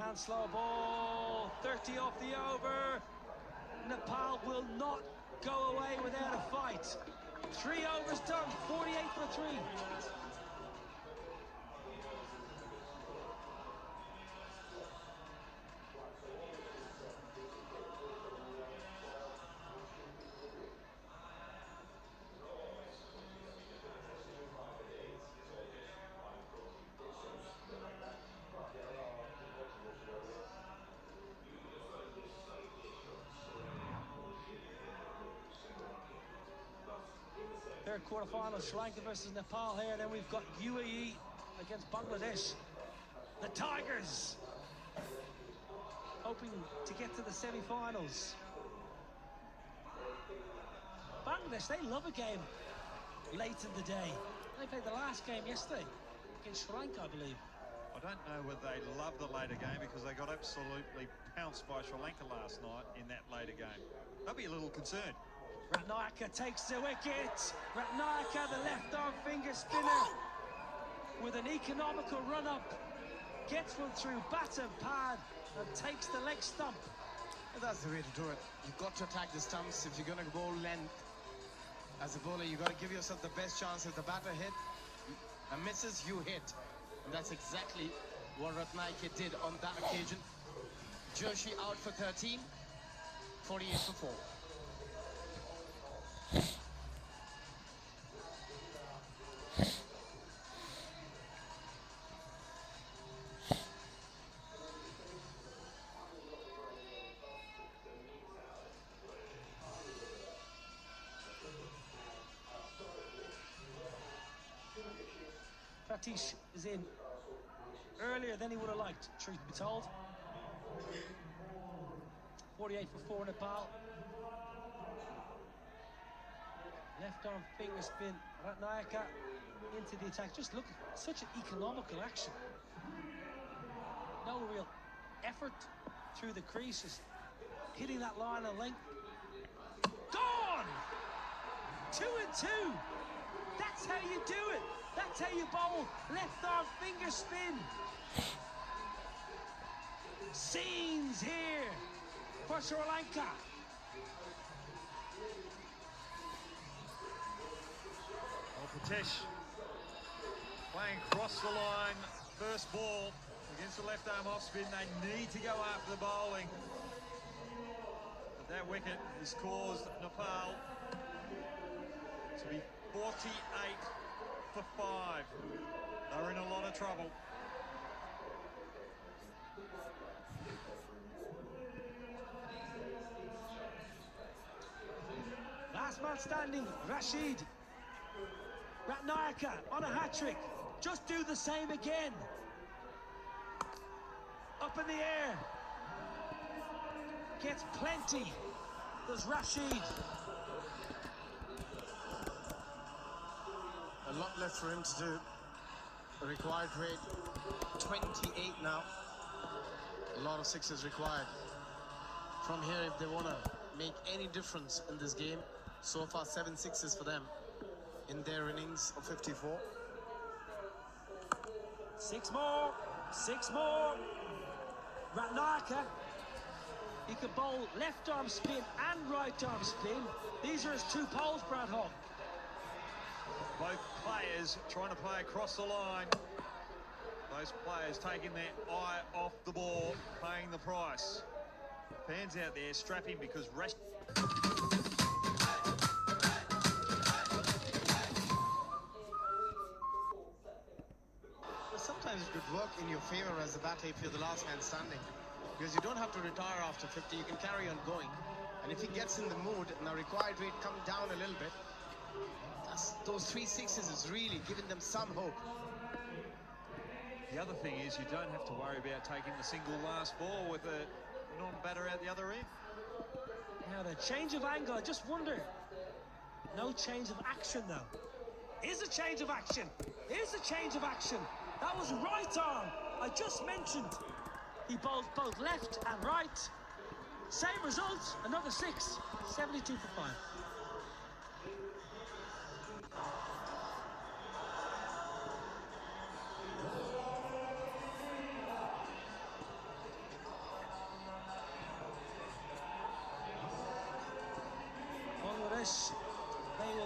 hand slow ball. 30 off the over. Nepal will not go away without a fight. 3 overs done, 48 for 3. Third quarterfinal, Sri Lanka versus Nepal here. Then we've got UAE against Bangladesh. The Tigers hoping to get to the semi-finals. Bangladesh, they love a game late in the day. They played the last game yesterday against Sri Lanka, I believe. I don't know whether they love the later game because they got absolutely pounced by Sri Lanka last night in that later game. They'll be a little concerned. Ratnayaka takes the wicket. Ratnayaka, the left-arm finger spinner, with an economical run-up, gets one through bat and pad and takes the leg stump. That's the way to do it. You've got to attack the stumps. If you're going to go length, as a bowler, you've got to give yourself the best chance. If the batter hit and misses, you hit. And that's exactly what Ratnayaka did on that occasion. Joshi out for 13, 48 for 4. Pratish is in earlier than he would have liked, truth be told. 48 for 4 Nepal. Left arm finger spin, Ratnayaka into the attack. Just look, such an economical action. No real effort through the creases. Hitting that line of length. Gone! 2 and 2. That's how you do it. That's how you bowl. Left arm finger spin. Scenes here for Sri Lanka. Pratish playing across the line. First ball against the left arm off spin. They need to go after the bowling. But that wicket has caused Nepal to be 48 for 5. They're in a lot of trouble. Last man standing, Rashid. Ratnayaka on a hat-trick. Just do the same again. Up in the air. Gets plenty. Does Rashid. A lot left for him to do. The required rate 28 now. A lot of sixes required. From here, if they want to make any difference in this game, so far 7 sixes for them in their innings of 54. 6 more. 6 more. Ratnayaka. He can bowl left arm spin and right arm spin. These are his 2 poles, Brad Hogg. Both players trying to play across the line. Those players taking their eye off the ball, paying the price. Fans out there strapping because rest. Sometimes it could work in your favor as a batter if you're the last man standing, because you don't have to retire after 50. You can carry on going, and if he gets in the mood and the required rate come down a little bit, those 3 sixes is really giving them some hope. The other thing is you don't have to worry about taking the single last ball with a non-batter out the other end. Now the change of angle, I just wonder. No change of action though. Here's a change of action. Here's a change of action. That was right arm. I just mentioned. He bowls both left and right. Same results, another 6. 72 for 5.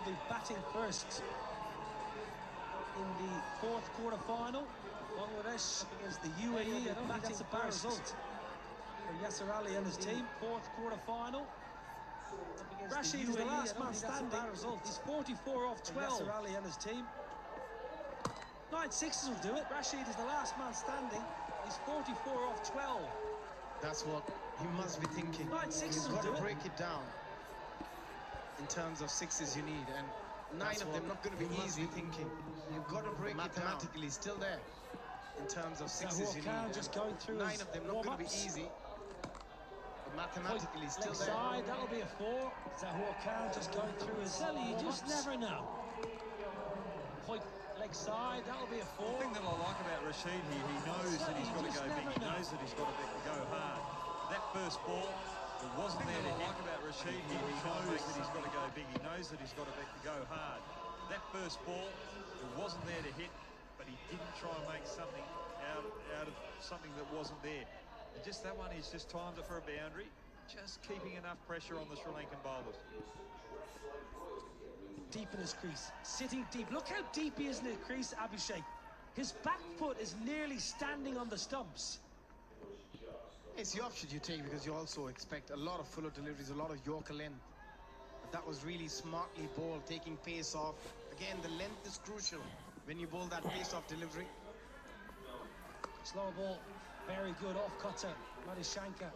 be batting first in the fourth quarter-final. Bangladesh against the UAE. I don't think that's a bad result for Yasser Ali and his team. Fourth quarter-final. Rashid is the last man standing. He's 44 off 12. Yasser Ali and his team. 9 sixes will do it. Rashid is the last man standing. He's 44 off 12. That's what he must be thinking. 9 sixes He's will got do to it. break it down in terms of sixes you need, and 9 of them not going to be easy. Thinking you've got to break it down. Mathematically still there in terms of sixes you need. Just going through 9 of them not going to be easy, but mathematically still there. Side, that'll be a 4. Zahur Khan just going through his you just never know. Point leg side, that'll be a 4. The thing that I like about Rashid here, he knows that he's got to go big. He knows that he's got to go hard. That first ball, it wasn't there to hit. About Rashid here, he knows that he's got to go big. He knows that he's got to go hard. That first ball, it wasn't there to hit, but he didn't try and make something out of something that wasn't there. And just that one, he's just timed it for a boundary, just keeping enough pressure on the Sri Lankan bowlers. Deep in his crease, sitting deep. Look how deep he is in the crease, Abhishek. His back foot is nearly standing on the stumps. It's the option you take because you also expect a lot of fuller deliveries, a lot of Yorker length. But that was really smartly bowled, taking pace off. Again, the length is crucial when you bowl that pace off delivery. Slow ball, very good off cutter, Madishanka.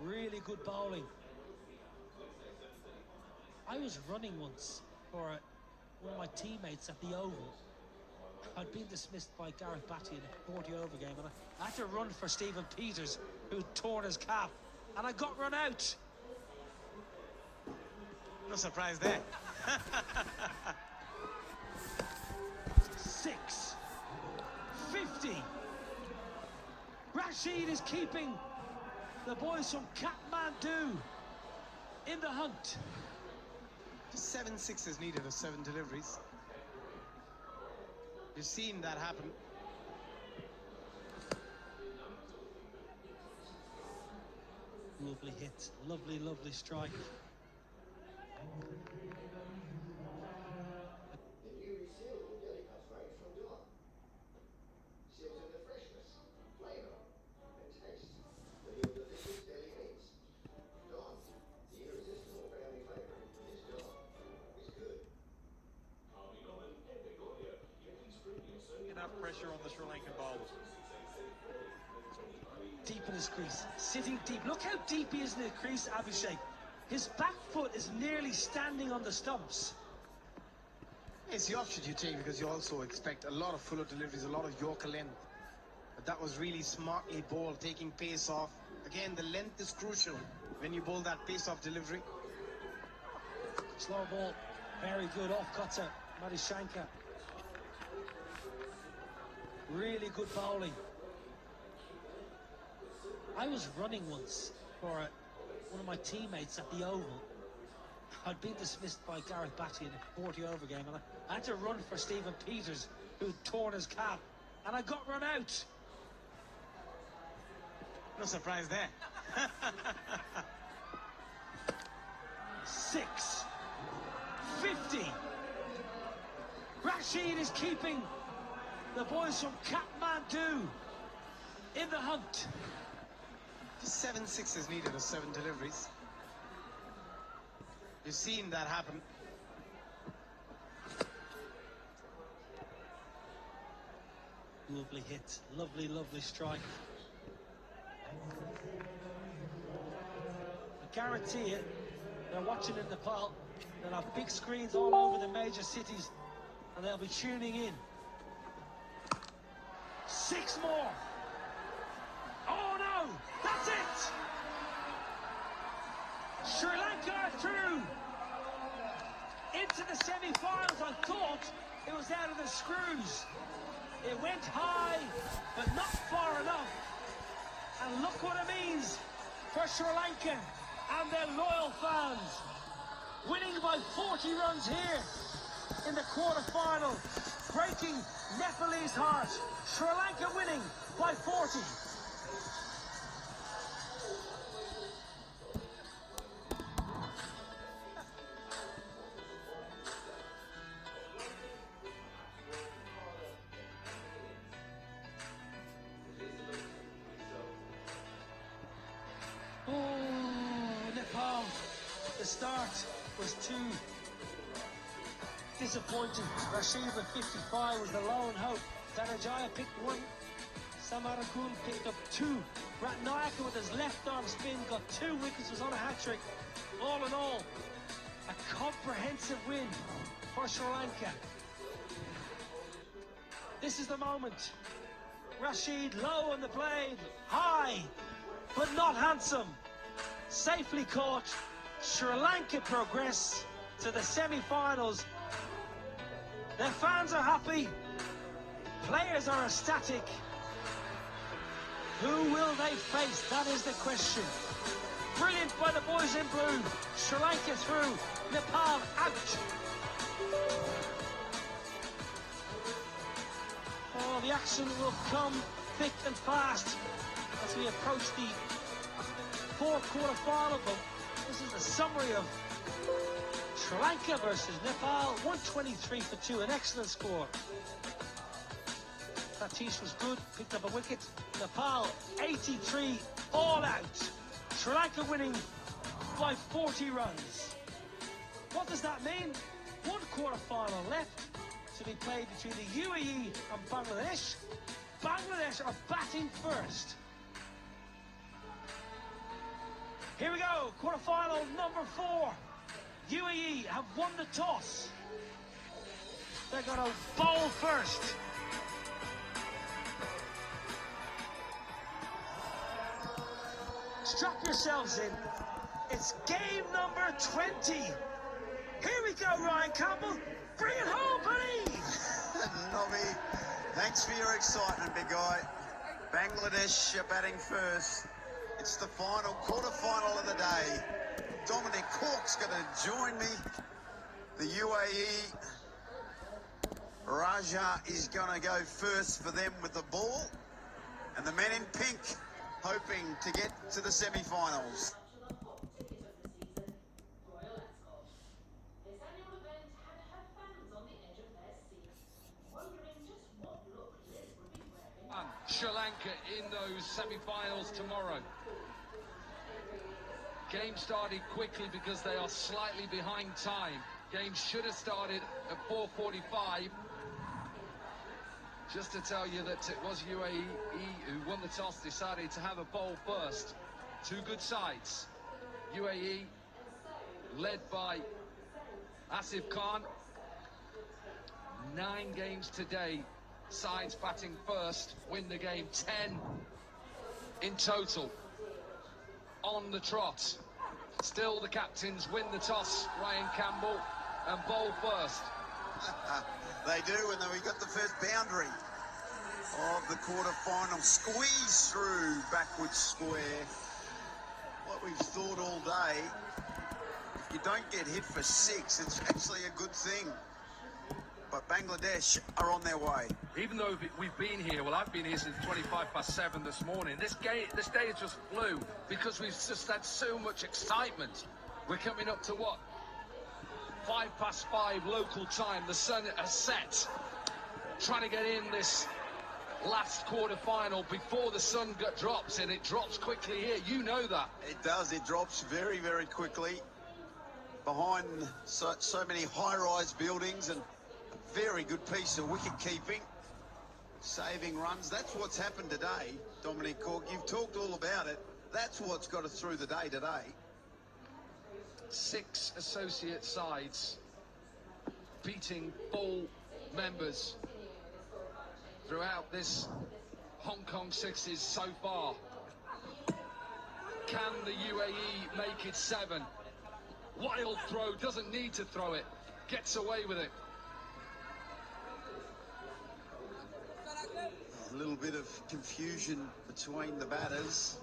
Really good bowling. I was running once for one of my teammates at the Oval. I'd been dismissed by Gareth Batty in a 40-over game, and I had to run for Stephen Peters, who'd torn his calf, and I got run out. No surprise there. 6, 50. Rashid is keeping the boys from Kathmandu in the hunt. Just 7 sixes needed of 7 deliveries. You've seen that happen. Lovely hit, lovely, lovely strike. Enough pressure on the Sri Lankan bowlers. Deep in his crease, sitting deep. Look how deep he is in the crease, Abhishek. His back foot is nearly standing on the stumps. It's the option you take because you also expect a lot of fuller deliveries, a lot of Yorker length. But that was really smartly bowled, taking pace off. Again, the length is crucial when you bowl that pace off delivery. Slow ball, very good off cutter, Madishanka. Really good bowling. I was running once for one of my teammates at the Oval. I'd been dismissed by Gareth Batty in a 40-over game, and I had to run for Stephen Peters, who'd torn his calf, and I got run out. No surprise there. 6, 50. Rashid is keeping the boys from Kathmandu in the hunt. Just 7 sixes needed of 7 deliveries. You've seen that happen. Lovely hit, lovely, lovely strike. I guarantee it, they're watching in Nepal. They'll have big screens all over the major cities, and they'll be tuning in. 6 more. Oh no, that's it. Sri Lanka are through into the semi-finals. I thought it was out of the screws. It went high, but not far enough. And look what it means for Sri Lanka and their loyal fans. Winning by 40 runs here in the quarter-final, breaking Nepalese heart. Sri Lanka winning by 40. The start was too disappointing. Rashid with 55 was the lone hope. Dhananjaya picked one. Samarakul picked up two. Ratnayaka with his left arm spin got 2 wickets, was on a hat-trick. All in all, a comprehensive win for Sri Lanka. This is the moment. Rashid low on the blade, high, but not handsome. Safely caught. Sri Lanka progress to the semi-finals. Their fans are happy. Players are ecstatic. Who will they face? That is the question. Brilliant by the boys in blue. Sri Lanka through. Nepal out. Oh, the action will come thick and fast as we approach the fourth quarter-final. But this is the summary of Sri Lanka versus Nepal. 123 for 2, an excellent score. Satish was good, picked up a wicket. Nepal 83, all out. Sri Lanka winning by 40 runs. What does that mean? One quarter-final left to be played between the UAE and Bangladesh. Bangladesh are batting first. Here we go, quarter-final number 4. UAE have won the toss. They're going to bowl first. Strap yourselves in. It's game number 20. Here we go, Ryan Campbell. Bring it home, buddy. Nobby, thanks for your excitement, big guy. Bangladesh are batting first. It's the final, quarter-final of the day. Dominic Cork's going to join me. The UAE, Raja is going to go first for them with the ball. And the men in pink hoping to get to the semi-finals. Sri Lanka in those semi-finals tomorrow. Game started quickly because they are slightly behind time. Game should have started at 4:45. Just to tell you that it was UAE who won the toss, decided to have a bowl first. Two good sides. UAE led by Asif Khan. 9 games today. Sides batting first, win the game. 10 in total on the trot. Still the captains win the toss, Ryan Campbell, and bowl first. They do, and then we got the first boundary of the quarter-final. Squeeze through backwards square. What we've thought all day, if you don't get hit for 6, it's actually a good thing. But Bangladesh are on their way. Even though we've been here, well, I've been here since 7:25 this morning. This day just flew because we've just had so much excitement. We're coming up to what? 5:05 local time. The sun has set. Trying to get in this last quarter-final before the sun drops, and it drops quickly here. You know that. It does. It drops very, very quickly. Behind so many high-rise buildings and a very good piece of wicket-keeping. Saving runs. That's what's happened today, Dominic Cork. You've talked all about it. That's what's got us through the day today. 6 associate sides beating full members throughout this Hong Kong Sixes so far. Can the UAE make it 7? Wild throw, doesn't need to throw it, gets away with it. A little bit of confusion between the batters.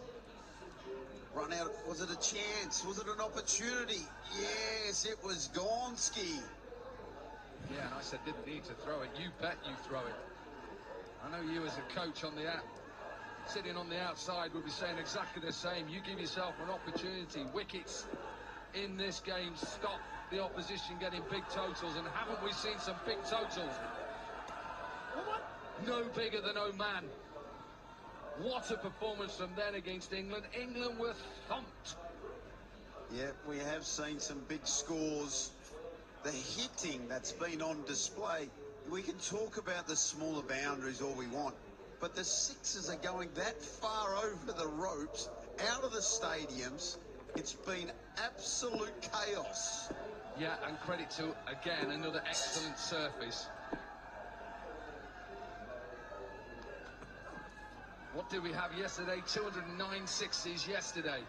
Run out, was it a chance? Was it an opportunity? Yes, it was Gonski. Yeah, and I said didn't need to throw it. You bet you throw it. I know you as a coach on the sitting on the outside would be saying exactly the same. You give yourself an opportunity. Wickets in this game stop the opposition getting big totals, and haven't we seen some big totals? No bigger than Oman. What a performance from then against England. England were thumped. Yeah, we have seen some big scores. The hitting that's been on display. We can talk about the smaller boundaries all we want, but the sixes are going that far over the ropes, out of the stadiums. It's been absolute chaos. Yeah, and credit to, again, another excellent surface. What did we have yesterday? 209 sixes yesterday.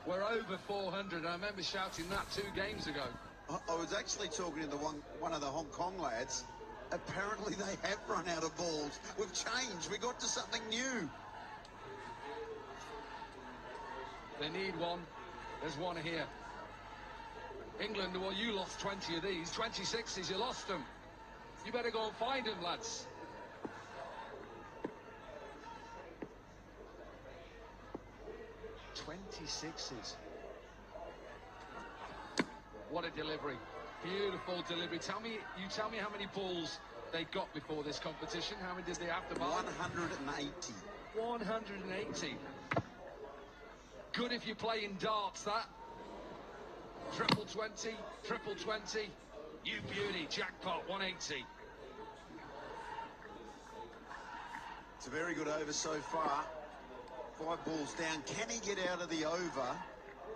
We're over 400. I remember shouting that 2 games ago. I was actually talking to one of the Hong Kong lads. Apparently they have run out of balls. We've changed. We got to something new. They need one. There's one here. England, well, you lost 20 of these. 26s, you lost them. You better go and find them, lads. What a delivery. Beautiful delivery. Tell me how many balls they got before this competition. How many did they have to bowl? 180. 180. Good if you play in darts, that. Triple 20, triple 20. You beauty, jackpot, 180. It's a very good over so far. 5 balls down. Can he get out of the over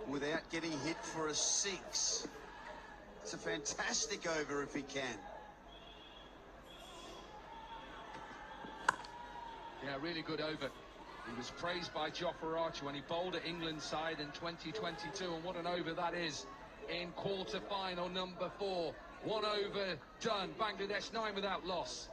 without getting hit for a 6? It's a fantastic over if he can. Yeah, really good over. He was praised by Jofra Archer when he bowled at England's side in 2022, and what an over that is in quarter-final number 4. 1 over done. Bangladesh 9 without loss.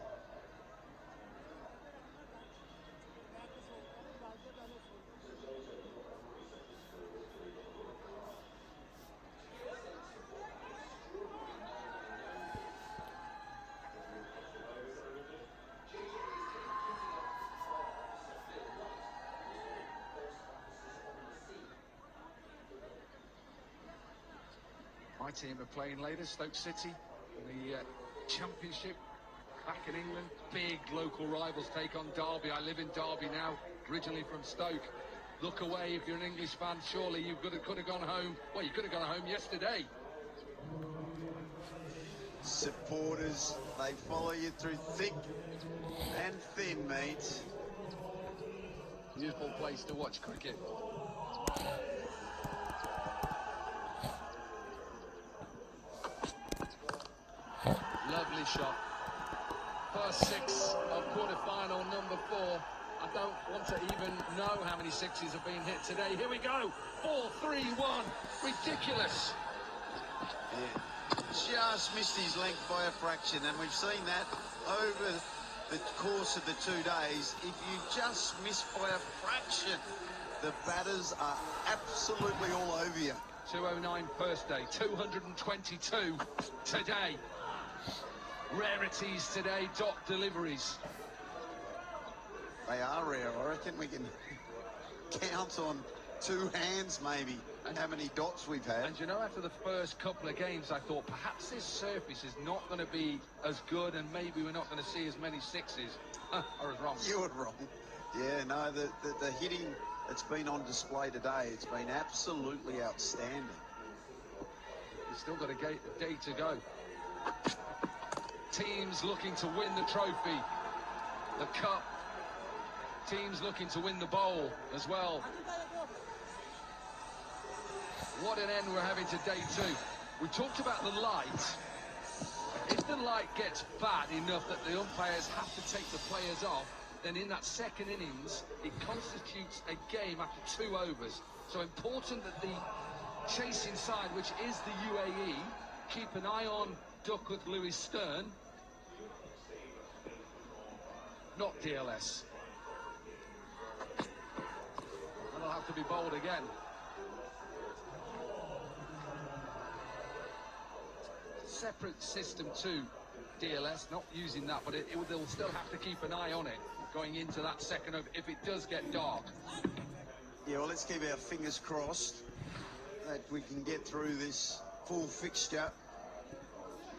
My team are playing later, Stoke City, in the Championship back in England. Big local rivals take on Derby. I live in Derby now, originally from Stoke. Look away if you're an English fan. Surely you could have gone home. Well, you could have gone home yesterday. Supporters, they follow you through thick and thin, mate. Beautiful place to watch cricket. Lovely shot. First 6 of quarter-final number 4. I don't want to even know how many 6s have been hit today. Here we go. 4-3-1. Ridiculous. Yeah. Just missed his length by a fraction, and we've seen that over the course of the 2 days. If you just miss by a fraction, the batters are absolutely all over you. 209 first day, 222 today. Rarities today, dot deliveries. They are rare. I reckon we can count on 2 hands maybe how many dots we've had. And you know, after the first couple of games, I thought perhaps this surface is not going to be as good, and maybe we're not going to see as many 6s. I was wrong. You were wrong. Yeah, no, the hitting that's been on display today, it's been absolutely outstanding. You've still got a day to go. Teams looking to win the trophy, the cup. Teams looking to win the bowl as well. What an end we're having to day 2. We talked about the light. If the light gets bad enough that the umpires have to take the players off, then in that second innings, it constitutes a game after 2 overs. So important that the chasing side, which is the UAE, keep an eye on Duckworth Lewis Stern, not DLS. And it'll have to be bowled again. Separate system to DLS, not using that, but they'll still have to keep an eye on it going into that second over if it does get dark. Yeah, well, let's keep our fingers crossed that we can get through this full fixture,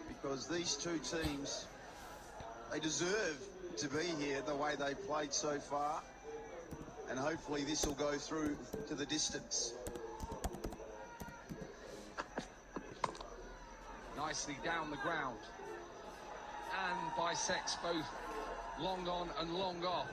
because these 2 teams, they deserve to be here the way they played so far, and hopefully this will go through to the distance. nicely down the ground and bisects both long on and long off.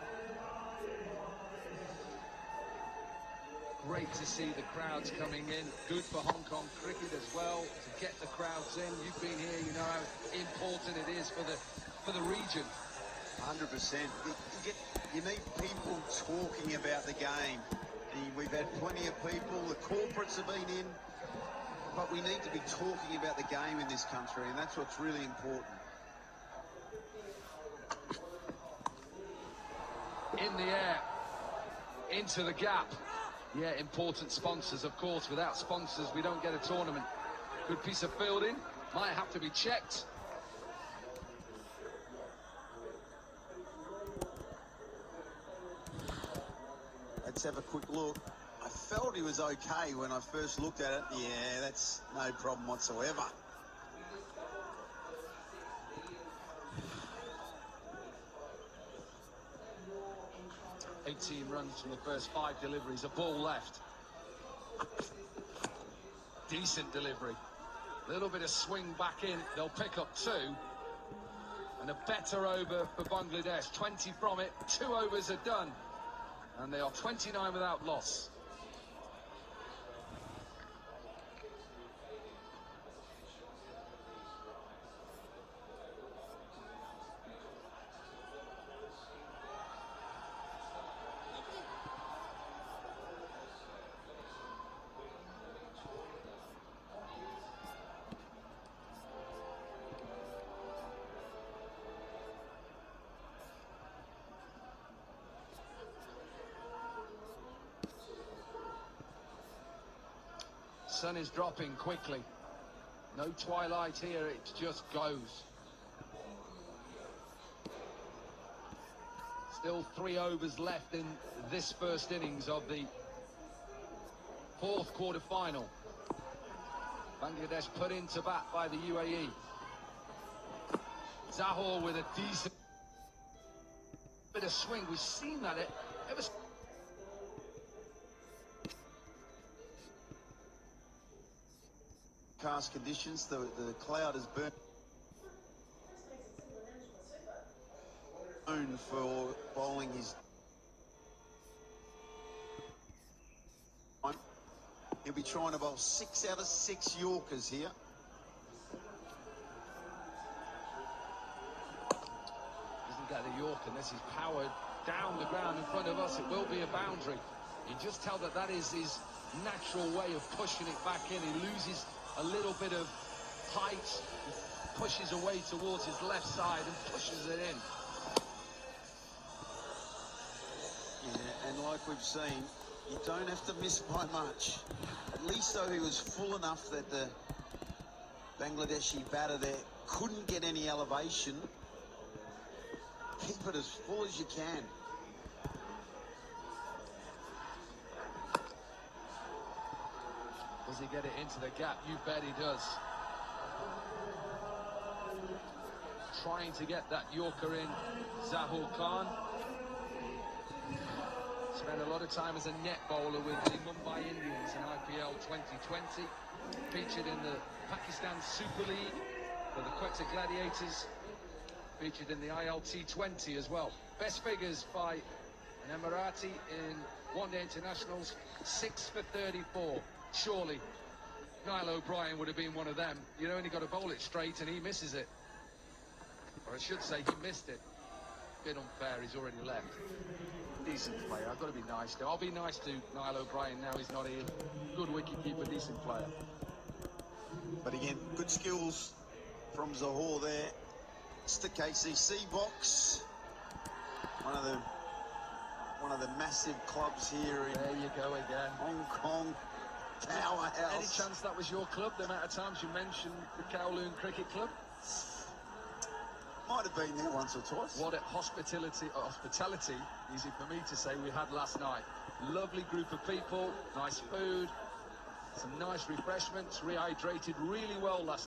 Great to see the crowds coming in. Good for Hong Kong cricket as well to get the crowds in. You've been here, you know how important it is for the region. 100%. You need people talking about the game. We've had plenty of people. The corporates have been in, but we need to be talking about the game in this country, and that's what's really important. In the air, into the gap. Yeah, important sponsors, of course. Without sponsors, we don't get a tournament. Good piece of fielding. Might have to be checked. Let's have a quick look. I felt he was okay when I first looked at it. Yeah, that's no problem whatsoever. $18 runs from the first 5 deliveries, a ball left. Decent delivery. A little bit of swing back in. They'll pick up 2. And a better over for Bangladesh. 20 from it. 2 overs are done. And they are 29 without loss. Sun is dropping quickly. No twilight here, it just goes. Still 3 overs left in this first innings of the 4th quarter-final. Bangladesh put into bat by the UAE. Zahor with a decent bit of swing. We've seen that ever Cast conditions, the cloud has burned for bowling his he'll be trying to bowl 6 out of 6 Yorkers here. Doesn't get the York unless he's powered down the ground in front of us. It will be a boundary. You just tell that is his natural way of pushing it back in. He loses a little bit of height, pushes away towards his left side and pushes it in. Yeah, and like we've seen, you don't have to miss by much. At least though he was full enough that the Bangladeshi batter there couldn't get any elevation. Keep it as full as you can. Does he get it into the gap? You bet he does. Trying to get that Yorker in, Zahor Khan. Spent a lot of time as a net bowler with the Mumbai Indians in IPL 2020. Featured in the Pakistan Super League for the Quetta Gladiators. Featured in the ILT20 as well. Best figures by an Emirati in one-day internationals, 6 for 34. Surely Niall O'Brien would have been one of them. You only got to bowl it straight and he misses it. Or I should say he missed it. Bit unfair, he's already left. Decent player, I've got to be nice to. I'll be nice to Niall O'Brien now he's not here. Good wicketkeeper, decent player. But again, good skills from Zahor there. It's the KCC box. One of the massive clubs here in there you go again. Hong Kong. Powerhouse. Any chance that was your club, the amount of times you mentioned the Kowloon Cricket Club? Might have been there once or twice. What a hospitality, easy for me to say, we had last night. Lovely group of people, nice food, some nice refreshments, rehydrated really well last night.